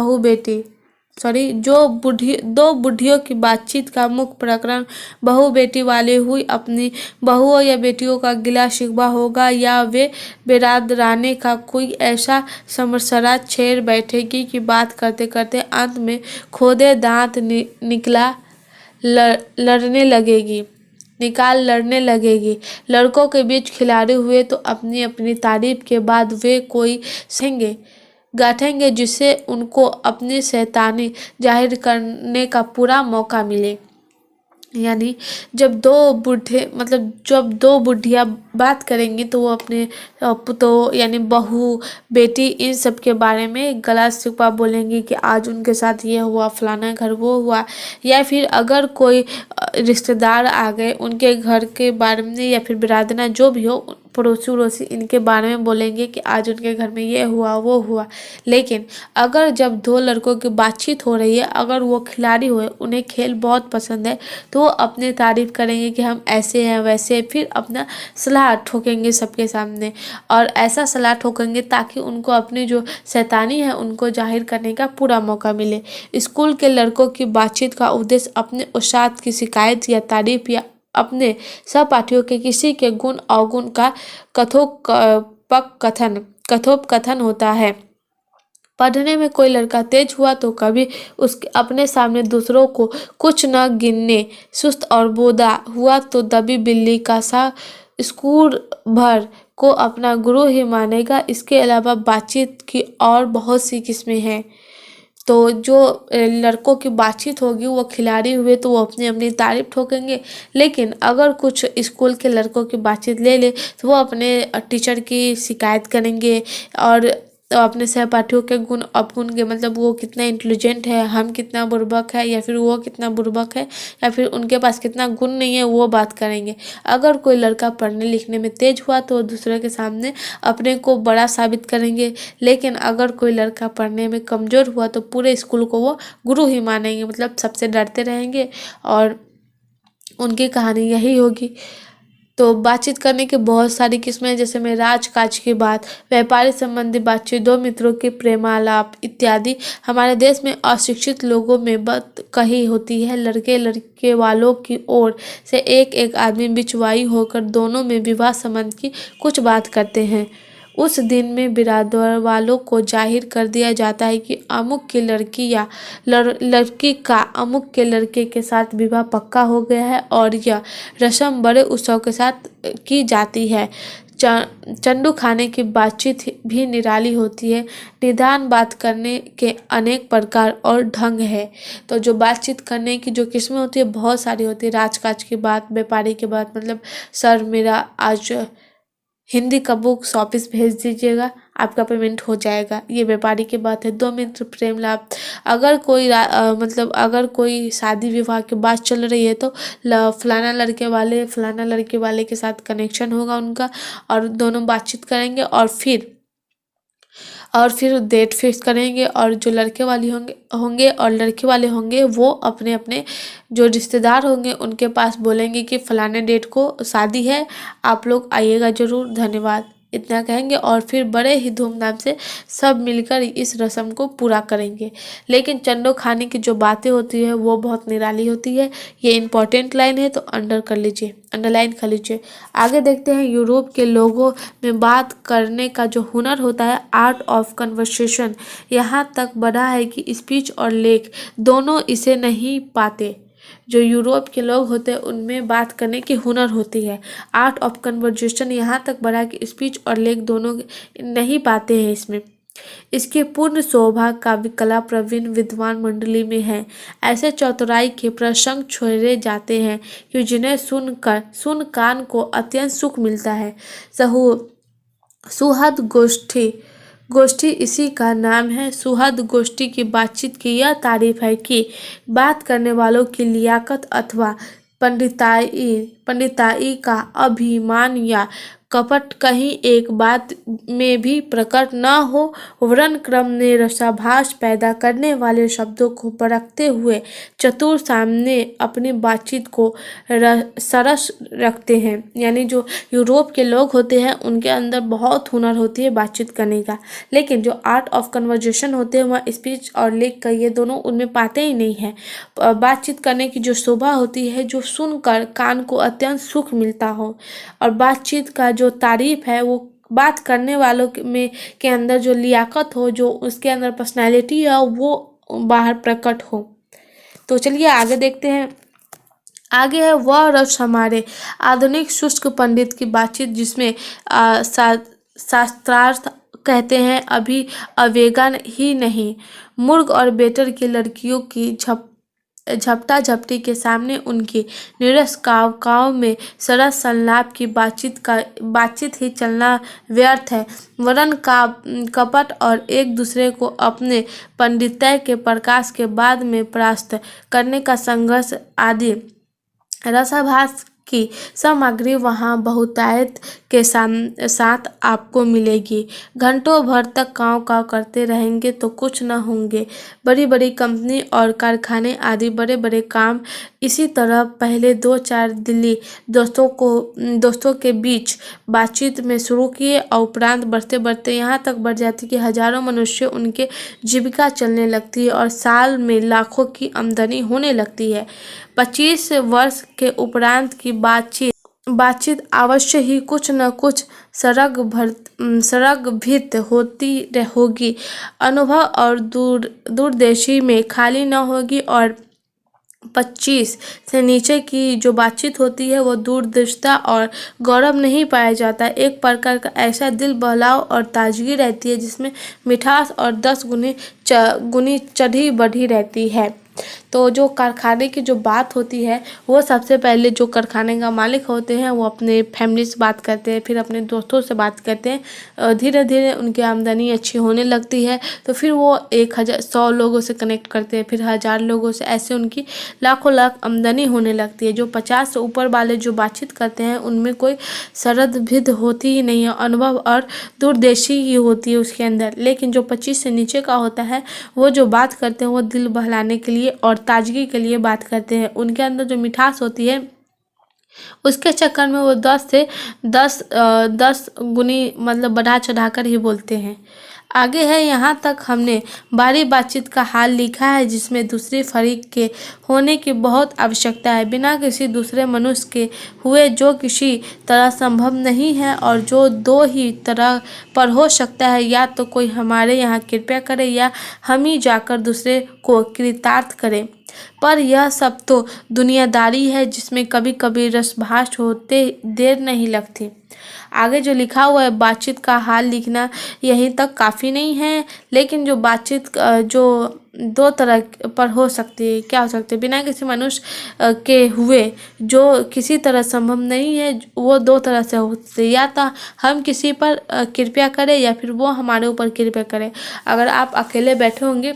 दो बुढ़ियों की बातचीत का मुख्य प्रकरण बहू बेटी वाले हुई अपनी बहुओं या बेटियों का गिला शिकवा होगा या वे बिरादराने का कोई ऐसा समरसरा छेड़ बैठेगी कि बात करते करते अंत में खोदे दांत लड़ने लगेगी। लड़कों के बीच खिलाड़ी हुए तो अपनी अपनी तारीफ के बाद वे कोई सेंगे गाठेंगे जिससे उनको अपनी शैतानी जाहिर करने का पूरा मौका मिले। यानी जब दो बुढ़िया बात करेंगी तो वो अपने पुतों यानी बहू बेटी इन सब के बारे में गला शिकवा बोलेंगी कि आज उनके साथ ये हुआ, फलाना घर वो हुआ, या फिर अगर कोई रिश्तेदार आ गए उनके घर के बारे में या फिर बिरादना जो भी हो पड़ोसी उड़ोसी इनके बारे में बोलेंगे कि आज उनके घर में ये हुआ वो हुआ। लेकिन अगर जब दो लड़कों की बातचीत हो रही है, अगर वो खिलाड़ी हुए उन्हें खेल बहुत पसंद है तो वो अपनी तारीफ करेंगे कि हम ऐसे हैं वैसे, फिर अपना सलाह ठोकेंगे सबके सामने और ऐसा सलाह ठोकेंगे ताकि उनको अपनी जो शैतानी है उनको जाहिर करने का पूरा मौका मिले। स्कूल के लड़कों की बातचीत का उद्देश्य अपने उस्ताद की शिकायत या तारीफ या अपने सहपाठियों के किसी के गुण अवगुण का कथोपकथन होता है। पढ़ने में कोई लड़का तेज हुआ तो कभी उसके अपने सामने दूसरों को कुछ न गिनने, सुस्त और बोदा हुआ तो दबी बिल्ली का सा स्कूल भर को अपना गुरु ही मानेगा। इसके अलावा बातचीत की और बहुत सी किस्में हैं। तो जो लड़कों की बातचीत होगी वो खिलाड़ी हुए तो वो अपनी अपनी तारीफ ठोकेंगे। लेकिन अगर कुछ स्कूल के लड़कों की बातचीत ले ले तो वो अपने टीचर की शिकायत करेंगे और तो अपने सहपाठियों के गुण अवगुण के, मतलब वो कितना इंटेलिजेंट है, हम कितना बुर्बक है, या फिर वो कितना बुर्बक है, या फिर उनके पास कितना गुण नहीं है, वो बात करेंगे। अगर कोई लड़का पढ़ने लिखने में तेज हुआ तो दूसरे के सामने अपने को बड़ा साबित करेंगे, लेकिन अगर कोई लड़का पढ़ने में कमज़ोर हुआ तो पूरे स्कूल को वो गुरु ही मानेंगे, मतलब सबसे डरते रहेंगे और उनकी कहानी यही होगी। तो बातचीत करने की बहुत सारी किस्में हैं, जैसे में राजकाज की बात, व्यापारी संबंधी बातचीत, दो मित्रों के प्रेमालाप इत्यादि। हमारे देश में अशिक्षित लोगों में बात कही होती है, लड़के लड़के वालों की ओर से एक एक आदमी बिचवाई होकर दोनों में विवाह संबंध की कुछ बात करते हैं। उस दिन में बिरादर वालों को जाहिर कर दिया जाता है कि अमुक की लड़की या लड़की का अमुक के लड़के के साथ विवाह पक्का हो गया है, और यह रस्म बड़े उत्सव के साथ की जाती है। चंडू खाने की बातचीत भी निराली होती है। निदान बात करने के अनेक प्रकार और ढंग है। तो जो बातचीत करने की जो किस्में होती है बहुत सारी होती है। राजकाज की बात, व्यापारी की बात, मतलब सर मेरा आज हिंदी का बुक्स ऑफिस भेज दीजिएगा, आपका पेमेंट हो जाएगा, ये व्यापारी की बात है। दो मित्र प्रेम लाभ, अगर कोई मतलब अगर कोई शादी विवाह की बात चल रही है तो फलाना लड़के वाले के साथ कनेक्शन होगा उनका, और दोनों बातचीत करेंगे और फिर डेट फिक्स करेंगे, और जो लड़के वाली होंगे और लड़के वाले होंगे वो अपने अपने जो रिश्तेदार होंगे उनके पास बोलेंगे कि फलाने डेट को शादी है, आप लोग आइएगा ज़रूर, धन्यवाद, इतना कहेंगे, और फिर बड़े ही धूमधाम से सब मिलकर इस रस्म को पूरा करेंगे। लेकिन चंडो खाने की जो बातें होती है वो बहुत निराली होती है। ये इंपॉर्टेंट लाइन है तो अंडरलाइन कर लीजिए। आगे देखते हैं, यूरोप के लोगों में बात करने का जो हुनर होता है, आर्ट ऑफ कन्वर्सेशन, यहाँ तक बढ़ा है कि स्पीच और लेख दोनों इसे नहीं पाते। जो यूरोप के लोग होते हैं उनमें बात करने की हुनर होती है। आर्ट ऑफ कन्वर्जेशन यहाँ तक बढ़ा कि स्पीच और लेख दोनों नहीं पाते हैं इसमें। इसकी पूर्ण शोभा काव्य कला प्रवीण विद्वान मंडली में है। ऐसे चतुराई के प्रसंग छोड़े जाते हैं कि जिन्हें सुन कान को अत्यंत सुख मिलता है। सुहद गोष्ठी इसी का नाम है। सुहद गोष्ठी की बातचीत की यह तारीफ है कि बात करने वालों की लियाकत अथवा पंडिताई का अभिमान या कपट कहीं एक बात में भी प्रकट न हो, वर्ण क्रम में रसाभास पैदा करने वाले शब्दों को परखते हुए चतुर सामने अपनी बातचीत को सरस रखते हैं। यानी जो यूरोप के लोग होते हैं उनके अंदर बहुत हुनर होती है बातचीत करने का, लेकिन जो आर्ट ऑफ कन्वर्जेशन होते हैं वह स्पीच और लेख का ये दोनों उनमें पाते ही नहीं है। बातचीत करने की जो शोभा होती है, जो सुनकर कान को अत्यंत सुख मिलता हो, और बातचीत का जो तारीफ है वो बात करने वालों के अंदर जो लियाकत हो, जो उसके अंदर पर्सनैलिटी है वो बाहर प्रकट हो। तो चलिए आगे देखते हैं। आगे है वह रस हमारे आधुनिक शुष्क पंडित की बातचीत, जिसमें शास्त्रार्थ कहते हैं अभी अवेगा ही नहीं। मुर्ग और बेटर की लड़कियों की झपटा झपटी के सामने उनकी नीरस काव में सरस संलाप की बातचीत ही चलना व्यर्थ है। वरन का कपट और एक दूसरे को अपने पंडितय के प्रकाश के बाद में परास्त करने का संघर्ष आदि रसाभास की सामग्री वहाँ बहुतायत के साथ आपको मिलेगी। घंटों भर तक काँव करते रहेंगे तो कुछ न होंगे। बड़ी बड़ी कंपनी और कारखाने आदि बड़े बड़े काम इसी तरह पहले 2-4 दिल्ली दोस्तों के बीच बातचीत में शुरू किए, और उपरांत बढ़ते बढ़ते यहाँ तक बढ़ जाती कि हजारों मनुष्य उनके जीविका चलने लगती है और साल में लाखों की आमदनी होने लगती है। 25 वर्ष के उपरांत की बातचीत अवश्य ही कुछ न कुछ सरगभित होती होगी। अनुभव और दूरदेशी में खाली न होगी, और 25 से नीचे की जो बातचीत होती है वो दूरदर्शिता और गौरव नहीं पाया जाता। एक प्रकार का ऐसा दिल बहलाव और ताजगी रहती है जिसमें मिठास और 10 गुनी चढ़ी बढ़ी रहती है। तो जो कारखाने की जो बात होती है वो सबसे पहले जो कारखाने का मालिक होते हैं वो अपने फैमिली से बात करते हैं, फिर अपने दोस्तों से बात करते हैं। धीरे धीरे उनकी आमदनी अच्छी होने लगती है तो फिर वो 1,000 100 लोगों से कनेक्ट करते हैं, फिर 1000 लोगों से, ऐसे उनकी लाखों लाख आमदनी होने लगती है। जो 50 से ऊपर वाले जो बातचीत करते हैं उनमें कोई सरद भिद होती ही नहीं है, अनुभव और दूरदेशी ही होती है उसके अंदर। लेकिन जो 25 से नीचे का होता है वो जो बात करते हैं वो दिल बहलाने के लिए और ताजगी के लिए बात करते हैं। उनके अंदर जो मिठास होती है उसके चक्कर में वो 10 गुनी मतलब बढ़ा चढ़ा कर ही बोलते हैं। आगे है, यहाँ तक हमने बारी बातचीत का हाल लिखा है जिसमें दूसरे फरीक के होने की बहुत आवश्यकता है, बिना किसी दूसरे मनुष्य के हुए जो किसी तरह संभव नहीं है और जो दो ही तरह पर हो सकता है, या तो कोई हमारे यहाँ कृपया करे या हम ही जाकर दूसरे को कृतार्थ करें। पर यह सब तो दुनियादारी है जिसमें कभी कभी रसभास होते देर नहीं लगती। आगे जो लिखा हुआ है बातचीत का हाल लिखना, यहीं तक काफ़ी नहीं है, लेकिन जो बातचीत जो 2 तरह पर हो सकती है, क्या हो सकती है, बिना किसी मनुष्य के हुए जो किसी तरह संभव नहीं है, वो 2 तरह से हो सकती है, या तो हम किसी पर कृपया करें या फिर वो हमारे ऊपर कृपया करें। अगर आप अकेले बैठे होंगे,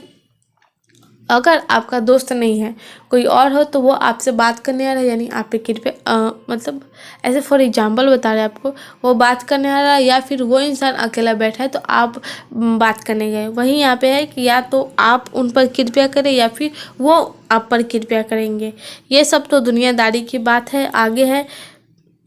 अगर आपका दोस्त नहीं है, कोई और हो, तो वो आपसे बात करने आ रहा है, यानी आप पे कृपया मतलब ऐसे फॉर एग्जांपल बता रहे हैं आपको, वो बात करने आ रहा है या फिर वो इंसान अकेला बैठा है तो आप बात करने गए। वहीं यहाँ पे है कि या तो आप उन पर कृपया करें या फिर वो आप पर कृपया करेंगे। ये सब तो दुनियादारी की बात है। आगे है,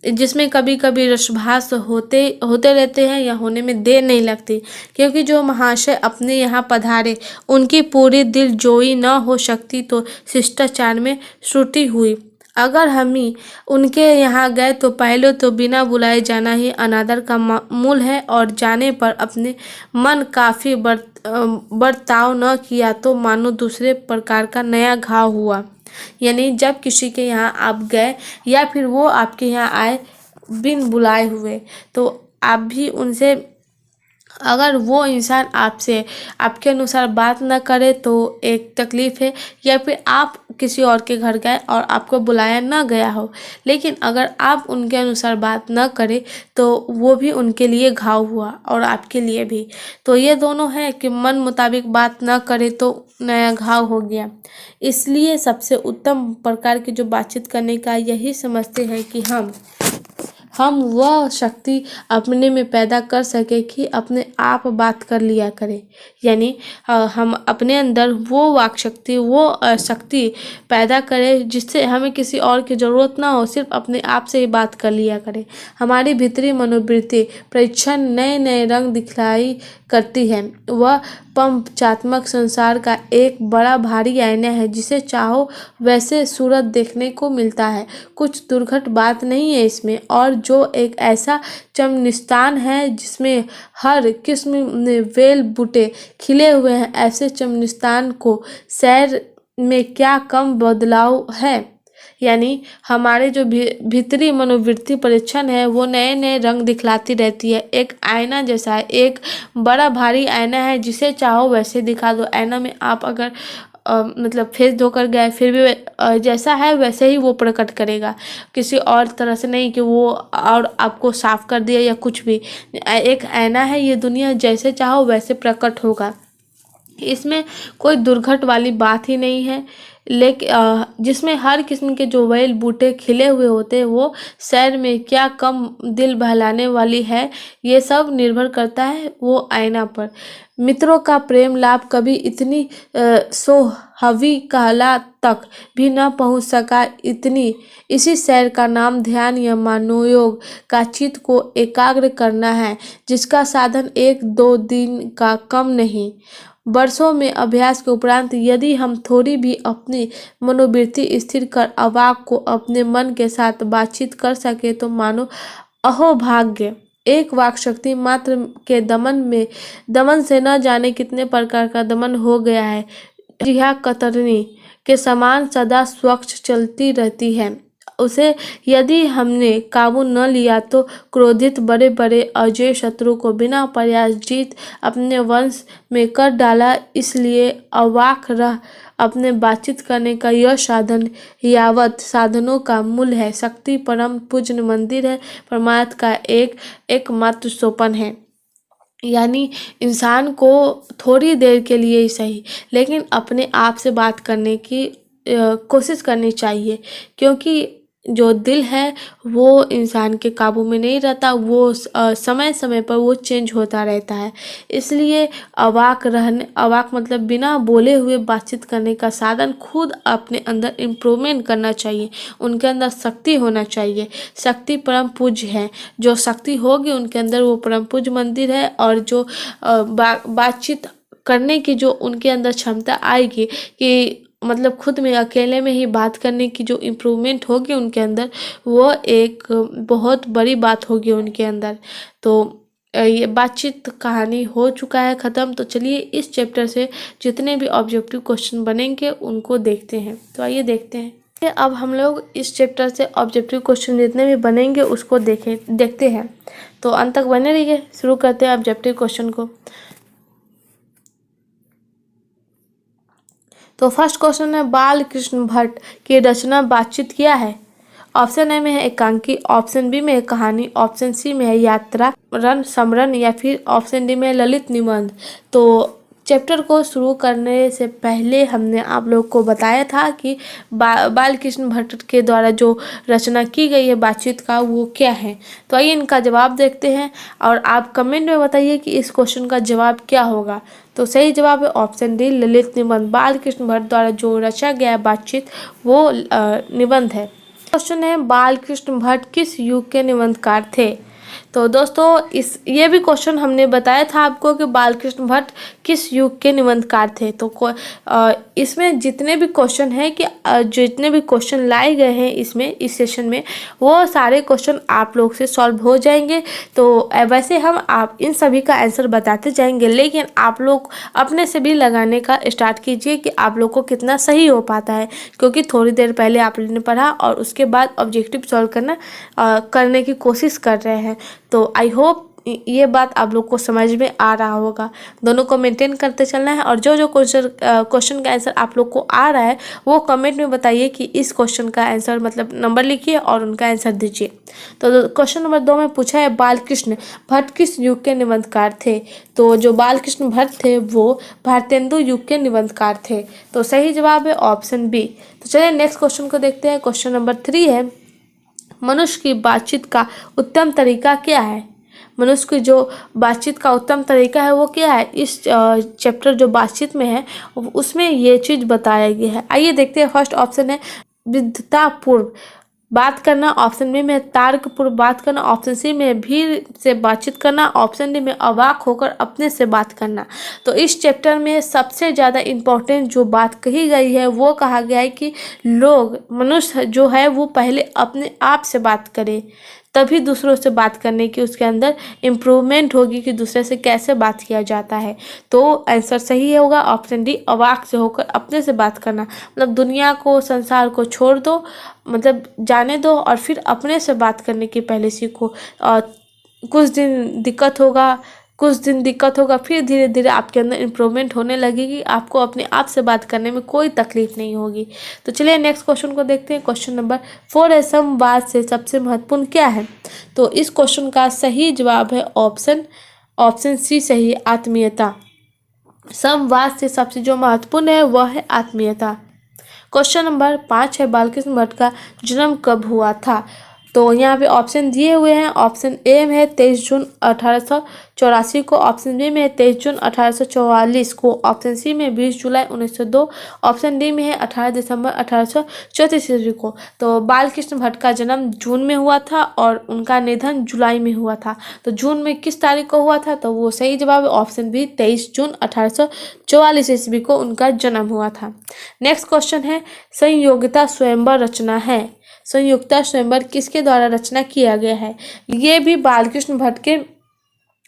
जिसमें कभी कभी रसभास होते रहते हैं या होने में देर नहीं लगती, क्योंकि जो महाशय अपने यहाँ पधारे उनकी पूरी दिल जोई न हो सकती तो शिष्टाचार में त्रुटि हुई। अगर हम ही उनके यहाँ गए तो पहले तो बिना बुलाए जाना ही अनादर का मूल है, और जाने पर अपने मन काफ़ी बर्ताव न किया तो मानो दूसरे प्रकार का नया घाव हुआ। यानी जब किसी के यहाँ आप गए या फिर वो आपके यहाँ आए बिन बुलाए हुए, तो आप भी उनसे, अगर वो इंसान आपसे आपके अनुसार बात ना करे तो एक तकलीफ़ है, या फिर आप किसी और के घर गए और आपको बुलाया ना गया हो, लेकिन अगर आप उनके अनुसार बात ना करें तो वो भी उनके लिए घाव हुआ और आपके लिए भी। तो ये दोनों है कि मन मुताबिक बात ना करे तो नया घाव हो गया। इसलिए सबसे उत्तम प्रकार की जो बातचीत करने का यही समझते हैं कि हम वह शक्ति अपने में पैदा कर सके कि अपने आप बात कर लिया करें। यानी हम अपने अंदर वो वाक शक्ति, वो शक्ति पैदा करें जिससे हमें किसी और की ज़रूरत ना हो, सिर्फ अपने आप से ही बात कर लिया करें। हमारी भीतरी मनोवृत्ति परीक्षण नए नए रंग दिखलाई करती है। वह पंचात्मक संसार का एक बड़ा भारी आईना है जिसे चाहो वैसे सूरत देखने को मिलता है। कुछ दुर्घट बात नहीं है इसमें, और जो एक ऐसा चमनिस्तान है जिसमें हर किस्म में वेल बूटे खिले हुए हैं, ऐसे चमनिस्तान को सैर में क्या कम बदलाव है। यानी हमारे जो भीतरी मनोवृत्ति परीक्षण है वो नए नए रंग दिखलाती रहती है। एक आईना जैसा है, एक बड़ा भारी आईना है जिसे चाहो वैसे दिखा दो। आईना में आप अगर मतलब फेस धोकर गए फिर भी जैसा है वैसे ही वो प्रकट करेगा, किसी और तरह से नहीं कि वो और आपको साफ कर दिया या कुछ भी। एक आईना है, ये दुनिया जैसे चाहो वैसे प्रकट होगा, इसमें कोई दुर्घट वाली बात ही नहीं है। लेकिन जिसमें हर किस्म के जो वेल बूटे खिले हुए होते हैं वो सैर में क्या कम दिल बहलाने वाली है, ये सब निर्भर करता है वो आईना पर। मित्रों का प्रेम लाभ कभी इतनी सोहवी कहला तक भी न पहुंच सका, इतनी इसी सैर का नाम ध्यान या मनोयोग का चित्त को एकाग्र करना है, जिसका साधन 1-2 दिन का कम नहीं, वर्षों में अभ्यास के उपरांत यदि हम थोड़ी भी अपनी मनोवृत्ति स्थिर कर अवाक को अपने मन के साथ बातचीत कर सके तो मानो अहोभाग्य। एक वाक शक्ति मात्र के दमन से न जाने कितने प्रकार का दमन हो गया है। रिहा कतरनी के समान सदा स्वच्छ चलती रहती है। उसे यदि हमने काबू न लिया तो क्रोधित बड़े बड़े अजय शत्रु को बिना प्रयास जीत अपने वंश में कर डाला। इसलिए अपने बातचीत करने का यह साधन यावत साधनों का मूल है। शक्ति परम पूज्य मंदिर है, परमार्थ का एकमात्र सोपान है। यानी इंसान को थोड़ी देर के लिए ही सही, लेकिन अपने आप से बात करने की कोशिश करनी चाहिए, क्योंकि जो दिल है वो इंसान के काबू में नहीं रहता, वो समय समय पर वो चेंज होता रहता है। इसलिए अवाक मतलब बिना बोले हुए बातचीत करने का साधन खुद अपने अंदर इम्प्रूवमेंट करना चाहिए, उनके अंदर शक्ति होना चाहिए। शक्ति परम पूज्य है, जो शक्ति होगी उनके अंदर वो परम पूज्य मंदिर है। और जो बातचीत करने की जो उनके अंदर क्षमता आएगी कि मतलब खुद में अकेले में ही बात करने की जो इम्प्रूवमेंट होगी उनके अंदर, वो एक बहुत बड़ी बात होगी उनके अंदर। तो ये बातचीत कहानी हो चुका है ख़त्म। तो चलिए इस चैप्टर से जितने भी ऑब्जेक्टिव क्वेश्चन बनेंगे उनको देखते हैं। तो आइए देखते हैं। अब हम लोग इस चैप्टर से ऑब्जेक्टिव क्वेश्चन जितने भी बनेंगे उसको देखते हैं। तो अंत तक बने रहिए। शुरू करते हैं ऑब्जेक्टिव क्वेश्चन को। तो फर्स्ट क्वेश्चन है, बाल कृष्ण भट्ट की रचना बातचीत क्या है? ऑप्शन ए में है एकांकी, ऑप्शन बी में है कहानी, ऑप्शन सी में है यात्रा रन समरण, या फिर ऑप्शन डी में है ललित निबंध। तो चैप्टर को शुरू करने से पहले हमने आप लोग को बताया था कि बाल कृष्ण भट्ट के द्वारा जो रचना की गई है बातचीत का वो क्या है। तो आइए इनका जवाब देखते हैं और आप कमेंट में बताइए कि इस क्वेश्चन का जवाब क्या होगा। तो सही जवाब है ऑप्शन डी ललित निबंध। बाल कृष्ण भट्ट द्वारा जो रचा गया बातचीत वो निबंध है। क्वेश्चन है, बाल कृष्ण भट्ट किस युग के निबंधकार थे? तो दोस्तों ये भी क्वेश्चन हमने बताया था आपको कि बाल कृष्ण भट्ट किस युग के निबंधकार थे। तो इसमें जितने भी क्वेश्चन हैं कि जितने भी क्वेश्चन लाए गए हैं इसमें इस सेशन में, वो सारे क्वेश्चन आप लोग से सॉल्व हो जाएंगे। तो वैसे हम आप इन सभी का आंसर बताते जाएंगे, लेकिन आप लोग अपने से भी लगाने का स्टार्ट कीजिए कि आप लोग को कितना सही हो पाता है, क्योंकि थोड़ी देर पहले आप लोगों ने पढ़ा और उसके बाद ऑब्जेक्टिव सॉल्व करने की कोशिश कर रहे हैं। तो आई होप ये बात आप लोग को समझ में आ रहा होगा। दोनों को मेंटेन करते चलना है, और जो क्वेश्चन का आंसर आप लोग को आ रहा है वो कमेंट में बताइए कि इस क्वेश्चन का आंसर मतलब नंबर लिखिए और उनका आंसर दीजिए। तो क्वेश्चन नंबर 2 में पूछा है, बाल कृष्ण भट्ट किस युग के निबंधकार थे? तो जो बाल कृष्ण भट्ट थे वो भारतेंदु युग के निबंधकार थे। तो सही जवाब है ऑप्शन बी। तो चलिए नेक्स्ट क्वेश्चन को देखते हैं। क्वेश्चन नंबर 3 है, मनुष्य की बातचीत का उत्तम तरीका क्या है? मनुष्य की जो बातचीत का उत्तम तरीका है वो क्या है? इस चैप्टर जो बातचीत में है उसमें ये चीज़ बताया गया है। आइए देखते हैं। फर्स्ट ऑप्शन है विद्वतापूर्व बात करना, ऑप्शन बी में तर्कपूर्व बात करना, ऑप्शन सी में भीड़ से बातचीत करना, ऑप्शन डी में अवाक होकर अपने से बात करना। तो इस चैप्टर में सबसे ज़्यादा इम्पोर्टेंट जो बात कही गई है वो कहा गया है कि मनुष्य जो है वो पहले अपने आप से बात करे, तभी दूसरों से बात करने की उसके अंदर इम्प्रूवमेंट होगी कि दूसरे से कैसे बात किया जाता है। तो आंसर सही होगा ऑप्शन डी, अवाक से होकर अपने से बात करना। मतलब दुनिया को संसार को छोड़ दो, मतलब जाने दो और फिर अपने से बात करने की पहले सीखो। कुछ दिन दिक्कत होगा, फिर धीरे धीरे आपके अंदर इम्प्रूवमेंट होने लगेगी, आपको अपने आप से बात करने में कोई तकलीफ नहीं होगी। तो चलिए नेक्स्ट क्वेश्चन को देखते हैं। क्वेश्चन नंबर 4 है, संवाद से सबसे महत्वपूर्ण क्या है? तो इस क्वेश्चन का सही जवाब है ऑप्शन सी सही है, आत्मीयता। संवाद से सबसे जो महत्वपूर्ण है वह है आत्मीयता। क्वेश्चन नंबर 5 है, बालकृष्ण भट्ट का जन्म कब हुआ था? तो यहाँ पे ऑप्शन दिए हुए हैं। ऑप्शन ए में है 23 जून 1884 को, ऑप्शन बी में है 23 जून 1844 को, ऑप्शन सी में 20 जुलाई 1902, ऑप्शन डी में है 18 दिसंबर 1834 ईस्वी को। तो बालकृष्ण भट्ट का जन्म जून में हुआ था और उनका निधन जुलाई में हुआ था। तो जून में किस तारीख को हुआ था? तो वो सही जवाब है ऑप्शन बी, 23 जून 1844 ईस्वी को उनका जन्म हुआ था। नेक्स्ट क्वेश्चन है, संयोगिता स्वयंवर रचना है। संयुक्ता स्वयंवर किसके द्वारा रचना किया गया है? ये भी बालकृष्ण भट्ट के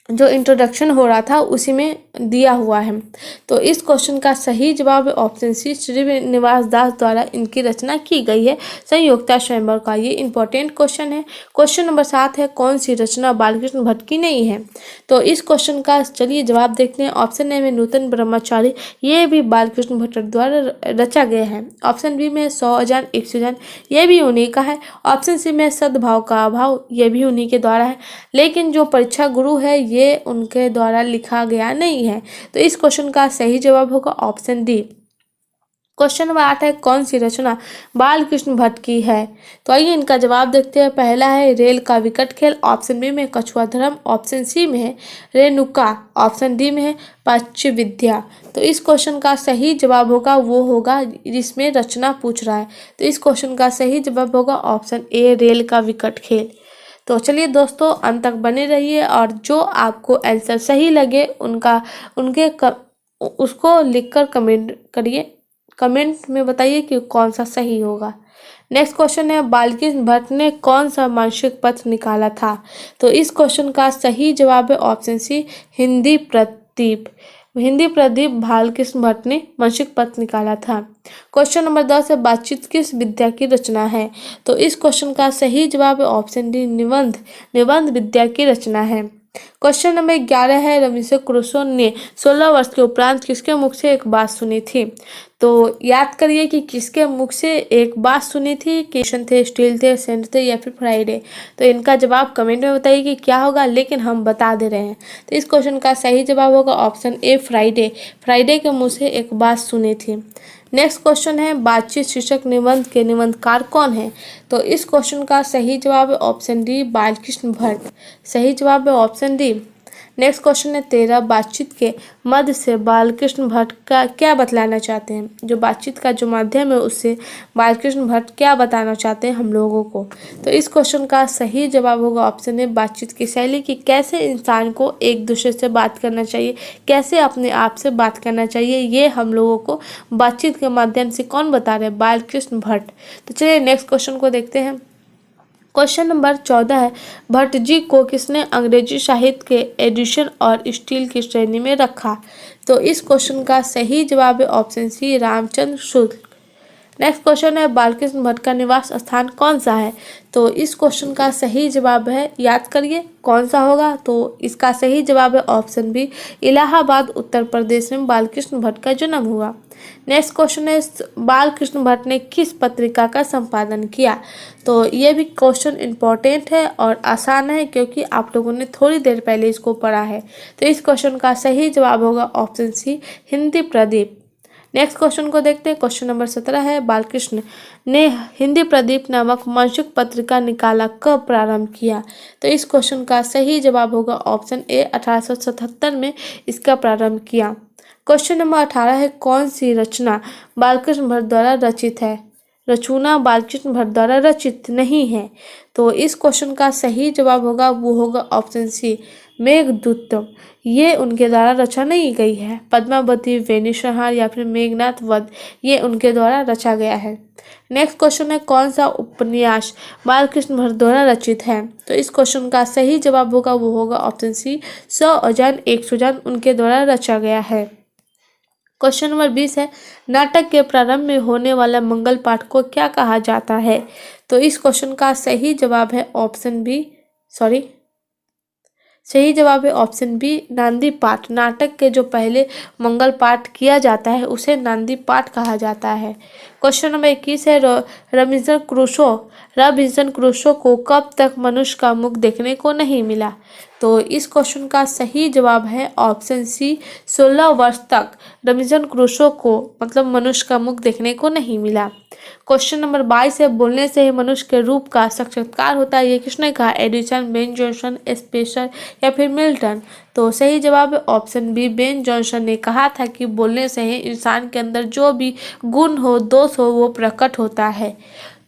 जो इंट्रोडक्शन हो रहा था उसी में दिया हुआ है। तो इस क्वेश्चन का सही जवाब है ऑप्शन सी, श्रीनिवास दास द्वारा इनकी रचना की गई है संयोक्ता स्वयंवर का। ये इंपॉर्टेंट क्वेश्चन है। क्वेश्चन नंबर 7 है, कौन सी रचना बालकृष्ण भट्ट की नहीं है? तो इस क्वेश्चन का चलिए जवाब देखते हैं। ऑप्शन ए में नूतन ब्रह्मचारी, ये भी बालकृष्ण भट्ट द्वारा रचा गया है। ऑप्शन बी में 100 अजान 100 जान, ये भी उन्हीं का है। ऑप्शन सी में सद्भाव का अभाव, ये भी उन्हीं के द्वारा है। लेकिन जो परीक्षा गुरु है ये उनके द्वारा लिखा गया नहीं है। तो इस क्वेश्चन का सही जवाब होगा ऑप्शन डी। क्वेश्चन नंबर 8 है, कौन सी रचना बालकृष्ण भट्ट की है? तो आइए इनका जवाब देखते हैं। पहला है रेल का विकट खेल, ऑप्शन बी में कछुआ धर्म, ऑप्शन सी में है रेणुका, ऑप्शन डी में है पाच्य विद्या। तो इस क्वेश्चन का सही जवाब होगा वो होगा जिसमें रचना पूछ रहा है। तो इस क्वेश्चन का सही जवाब होगा ऑप्शन ए, रेल का विकट खेल। तो चलिए दोस्तों, अंत तक बने रहिए और जो आपको आंसर सही लगे उसको लिखकर कमेंट करिए, कमेंट में बताइए कि कौन सा सही होगा। नेक्स्ट क्वेश्चन है, बालकृष्ण भट्ट ने कौन सा मासिक पत्र निकाला था? तो इस क्वेश्चन का सही जवाब है ऑप्शन सी, हिंदी प्रदीप। हिंदी प्रदीप बालकृष्ण भट्ट ने मासिक पत्र निकाला था। क्वेश्चन नंबर 10 है, बातचीत किस विद्या की रचना है? तो इस क्वेश्चन का सही जवाब है ऑप्शन डी, निबंध। निबंध विद्या की रचना है। क्वेश्चन नंबर 11 है, रॉबिन्सन क्रूसो ने 16 वर्ष के उपरांत किसके मुख से एक बात सुनी थी? तो याद करिए कि किसके मुख से एक बात सुनी थी। क्वेश्चन थे, स्टील थे, सेंट थे या फिर फ्राइडे। तो इनका जवाब कमेंट में बताइए कि क्या होगा, लेकिन हम बता दे रहे हैं। तो इस क्वेश्चन का सही जवाब होगा ऑप्शन ए, फ्राइडे। फ्राइडे के मुँह से एक बात सुनी थी। नेक्स्ट क्वेश्चन है, बातचीत शीर्षक निबंध के निबंधकार कौन है? तो इस क्वेश्चन का सही जवाब है ऑप्शन डी, बालकृष्ण भट्ट। सही जवाब है ऑप्शन डी। नेक्स्ट क्वेश्चन है 13, बातचीत के मध्य से बालकृष्ण भट्ट का क्या बतलाना चाहते हैं? जो बातचीत का जो माध्यम है उससे बालकृष्ण भट्ट क्या बताना चाहते हैं हम लोगों को? तो इस क्वेश्चन का सही जवाब होगा ऑप्शन ए, बातचीत की शैली, की कैसे इंसान को एक दूसरे से बात करना चाहिए, कैसे अपने आप से बात करना चाहिए, ये हम लोगों को बातचीत के माध्यम से कौन बता रहे हैं? बालकृष्ण भट्ट। तो चलिए नेक्स्ट क्वेश्चन को देखते हैं। क्वेश्चन नंबर 14 है, भट्ट जी को किसने अंग्रेजी साहित्य के एडिशन और स्टील की श्रेणी में रखा? तो इस क्वेश्चन का सही जवाब है option C, Ramchandra Shukla. Next question है, बालकृष्ण भट्ट का निवास स्थान कौन सा है? तो इस क्वेश्चन का सही जवाब है, याद करिए कौन सा होगा, तो इसका सही जवाब है ऑप्शन बी, इलाहाबाद उत्तर प्रदेश में बालकृष्ण भट्ट का जन्म हुआ। नेक्स्ट क्वेश्चन है, बालकृष्ण भट्ट ने किस पत्रिका का संपादन किया? तो ये भी क्वेश्चन इम्पोर्टेंट है और आसान है क्योंकि आप लोगों ने थोड़ी देर पहले इसको पढ़ा है। तो इस क्वेश्चन का सही जवाब होगा option C, Hindi Pradeep. Next question को देखते हैं। क्वेश्चन नंबर 17 है, बालकृष्ण ने हिंदी प्रदीप नामक मासिक पत्रिका निकाला कब प्रारंभ किया? तो इस क्वेश्चन का सही जवाब होगा ऑप्शन ए, 1877 में इसका प्रारंभ किया। क्वेश्चन नंबर 18 है, कौन सी रचना बालकृष्ण भट्ट द्वारा रचित है? रचना बालकृष्ण भट्ट द्वारा रचित नहीं है। तो इस क्वेश्चन का सही जवाब होगा वो होगा ऑप्शन सी, मेघदूतम। ये उनके द्वारा रचा नहीं गई है। पद्मावती, वेणुसंहार या फिर मेघनाथ वध, ये उनके द्वारा रचा गया है। नेक्स्ट क्वेश्चन है, कौन सा उपन्यास बालकृष्ण भट्ट द्वारा रचित है? तो इस क्वेश्चन का सही जवाब होगा वो होगा ऑप्शन सी, 100 अजान 100 जान उनके द्वारा रचा गया है। क्वेश्चन नंबर 20 है, नाटक के प्रारंभ में होने वाला मंगल पाठ को क्या कहा जाता है? तो इस क्वेश्चन का सही जवाब है ऑप्शन बी, सही जवाब है ऑप्शन बी, नांदी पाठ। नाटक के जो पहले मंगल पाठ किया जाता है उसे नांदी पाठ कहा जाता है। क्वेश्चन नंबर 21 है, रॉबिन्सन क्रूसो को कब तक मनुष्य का मुख देखने को नहीं मिला? तो इस क्वेश्चन का सही जवाब है ऑप्शन सी, 16 वर्ष तक रॉबिन्सन क्रूसो को मतलब मनुष्य का मुख देखने को नहीं मिला। क्वेश्चन नंबर 22 है, बोलने से ही मनुष्य के रूप का साक्षात्कार होता है, ये किसने कहा? एडिसन, बेन जॉनसन, स्पेंसर या फिर मिल्टन? तो सही जवाब है ऑप्शन बी, बेन जॉनसन ने कहा था कि बोलने से ही इंसान के अंदर जो भी गुण हो, दोष हो, वो प्रकट होता है।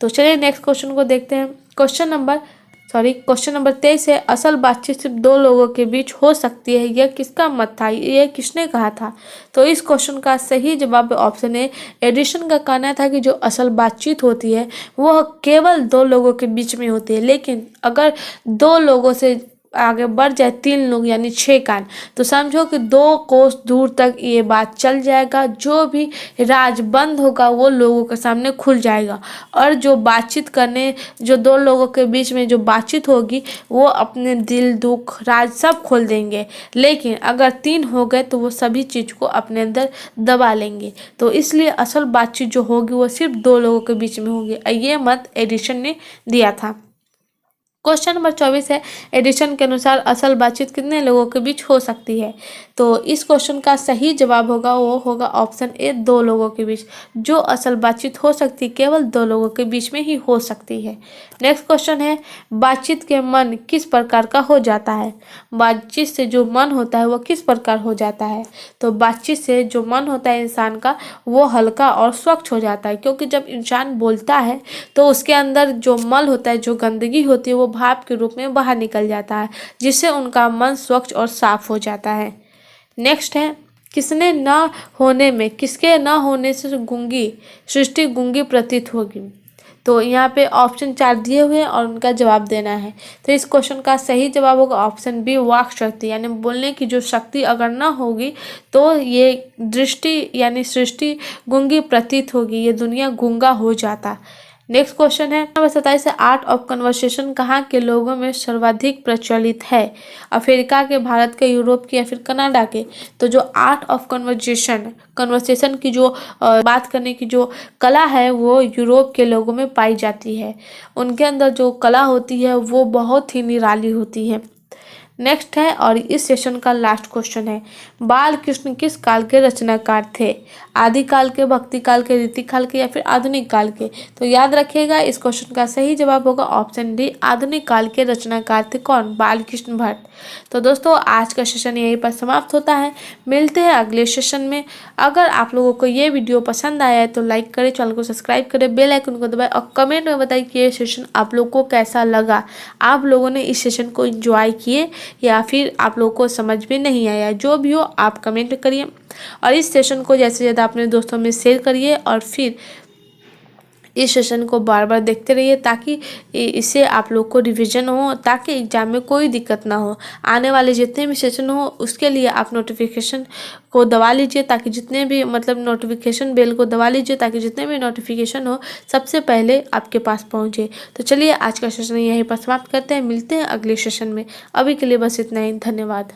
तो चलिए नेक्स्ट क्वेश्चन को देखते हैं। क्वेश्चन नंबर 23 है, असल बातचीत सिर्फ दो लोगों के बीच हो सकती है, यह किसका मत था? यह किसने कहा था? तो इस क्वेश्चन का सही जवाब ऑप्शन ए, एडिसन का कहना था कि जो असल बातचीत होती है वह केवल दो लोगों के बीच में होती है, लेकिन अगर दो लोगों से आगे बढ़ जाए 3 लोग यानी 6 कान, तो समझो कि 2 कोस दूर तक ये बात चल जाएगा। जो भी राज बंद होगा वो लोगों के सामने खुल जाएगा, और जो बातचीत करने, जो 2 लोगों के बीच में जो बातचीत होगी वो अपने दिल दुख राज सब खोल देंगे। लेकिन अगर 3 हो गए तो वो सभी चीज़ को अपने अंदर दबा लेंगे। तो इसलिए असल बातचीत जो होगी वो सिर्फ 2 लोगों के बीच में होगी। ये मत एडिशन ने दिया था। क्वेश्चन नंबर 24 है, एडिशन के अनुसार असल बातचीत कितने लोगों के बीच हो सकती है? तो इस क्वेश्चन का सही जवाब होगा वो होगा ऑप्शन ए, 2 लोगों के बीच। जो असल बातचीत हो सकती केवल 2 लोगों के बीच में ही हो सकती है। नेक्स्ट क्वेश्चन है, बातचीत के मन किस प्रकार का हो जाता है? बातचीत से जो मन होता है वो किस प्रकार हो जाता है? तो बातचीत से जो मन होता है इंसान का वो हल्का और स्वच्छ हो जाता है, क्योंकि जब इंसान बोलता है तो उसके अंदर जो मल होता है, जो गंदगी होती है, वो भाप के रूप में बाहर निकल जाता है, जिससे उनका मन स्वच्छ और साफ हो जाता है। नेक्स्ट है, किसने न होने में, किसके न होने से गूंगी सृष्टि गूंगी प्रतीत होगी? तो यहाँ पे ऑप्शन 4 दिए हुए हैं और उनका जवाब देना है। तो इस क्वेश्चन का सही जवाब होगा ऑप्शन बी, वाक शक्ति, यानी बोलने की जो शक्ति अगर ना होगी तो ये दृष्टि यानी सृष्टि गूंगी प्रतीत होगी, ये दुनिया गूंगा हो जाता। नेक्स्ट क्वेश्चन है नंबर 27 से, आर्ट ऑफ कन्वर्सेशन कहाँ के लोगों में सर्वाधिक प्रचलित है? अफ्रीका के, भारत के, यूरोप के या फिर कनाडा के? तो जो आर्ट ऑफ कन्वर्सेशन की जो बात करने की जो कला है वो यूरोप के लोगों में पाई जाती है। उनके अंदर जो कला होती है वो बहुत ही निराली होती है। नेक्स्ट है और इस सेशन का लास्ट क्वेश्चन है, बाल कृष्ण किस काल के रचनाकार थे? आदिकाल के, भक्ति काल के, रीति काल के या फिर आधुनिक काल के? तो याद रखिएगा इस क्वेश्चन का सही जवाब होगा ऑप्शन डी, आधुनिक काल के रचनाकार थे। कौन? बालकृष्ण भट्ट। तो दोस्तों आज का सेशन यहीं पर समाप्त होता है। मिलते हैं अगले सेशन में। अगर आप लोगों को ये वीडियो पसंद आया है तो लाइक करें, चैनल को सब्सक्राइब करें, बेल आइकन को दबाएं और कमेंट में बताइए कि ये सेशन आप लोगों को कैसा लगा। आप लोगों ने इस सेशन को एंजॉय किए या फिर आप लोगों को समझ में नहीं आया? जो भी हो आप कमेंट करिए और इस सेशन को ज़्यादा से ज़्यादा अपने दोस्तों में शेयर करिए और फिर इस सेशन को बार बार देखते रहिए ताकि इससे आप लोग को रिवीजन हो, ताकि एग्जाम में कोई दिक्कत ना हो। आने वाले जितने भी सेशन हो उसके लिए आप नोटिफिकेशन को दबा लीजिए, ताकि जितने भी नोटिफिकेशन बेल को दबा लीजिए ताकि जितने भी नोटिफिकेशन हो सबसे पहले आपके पास पहुंचे। तो चलिए आज का सेशन यहीं पर समाप्त करते हैं, मिलते हैं अगले सेशन में। अभी के लिए बस इतना ही, धन्यवाद।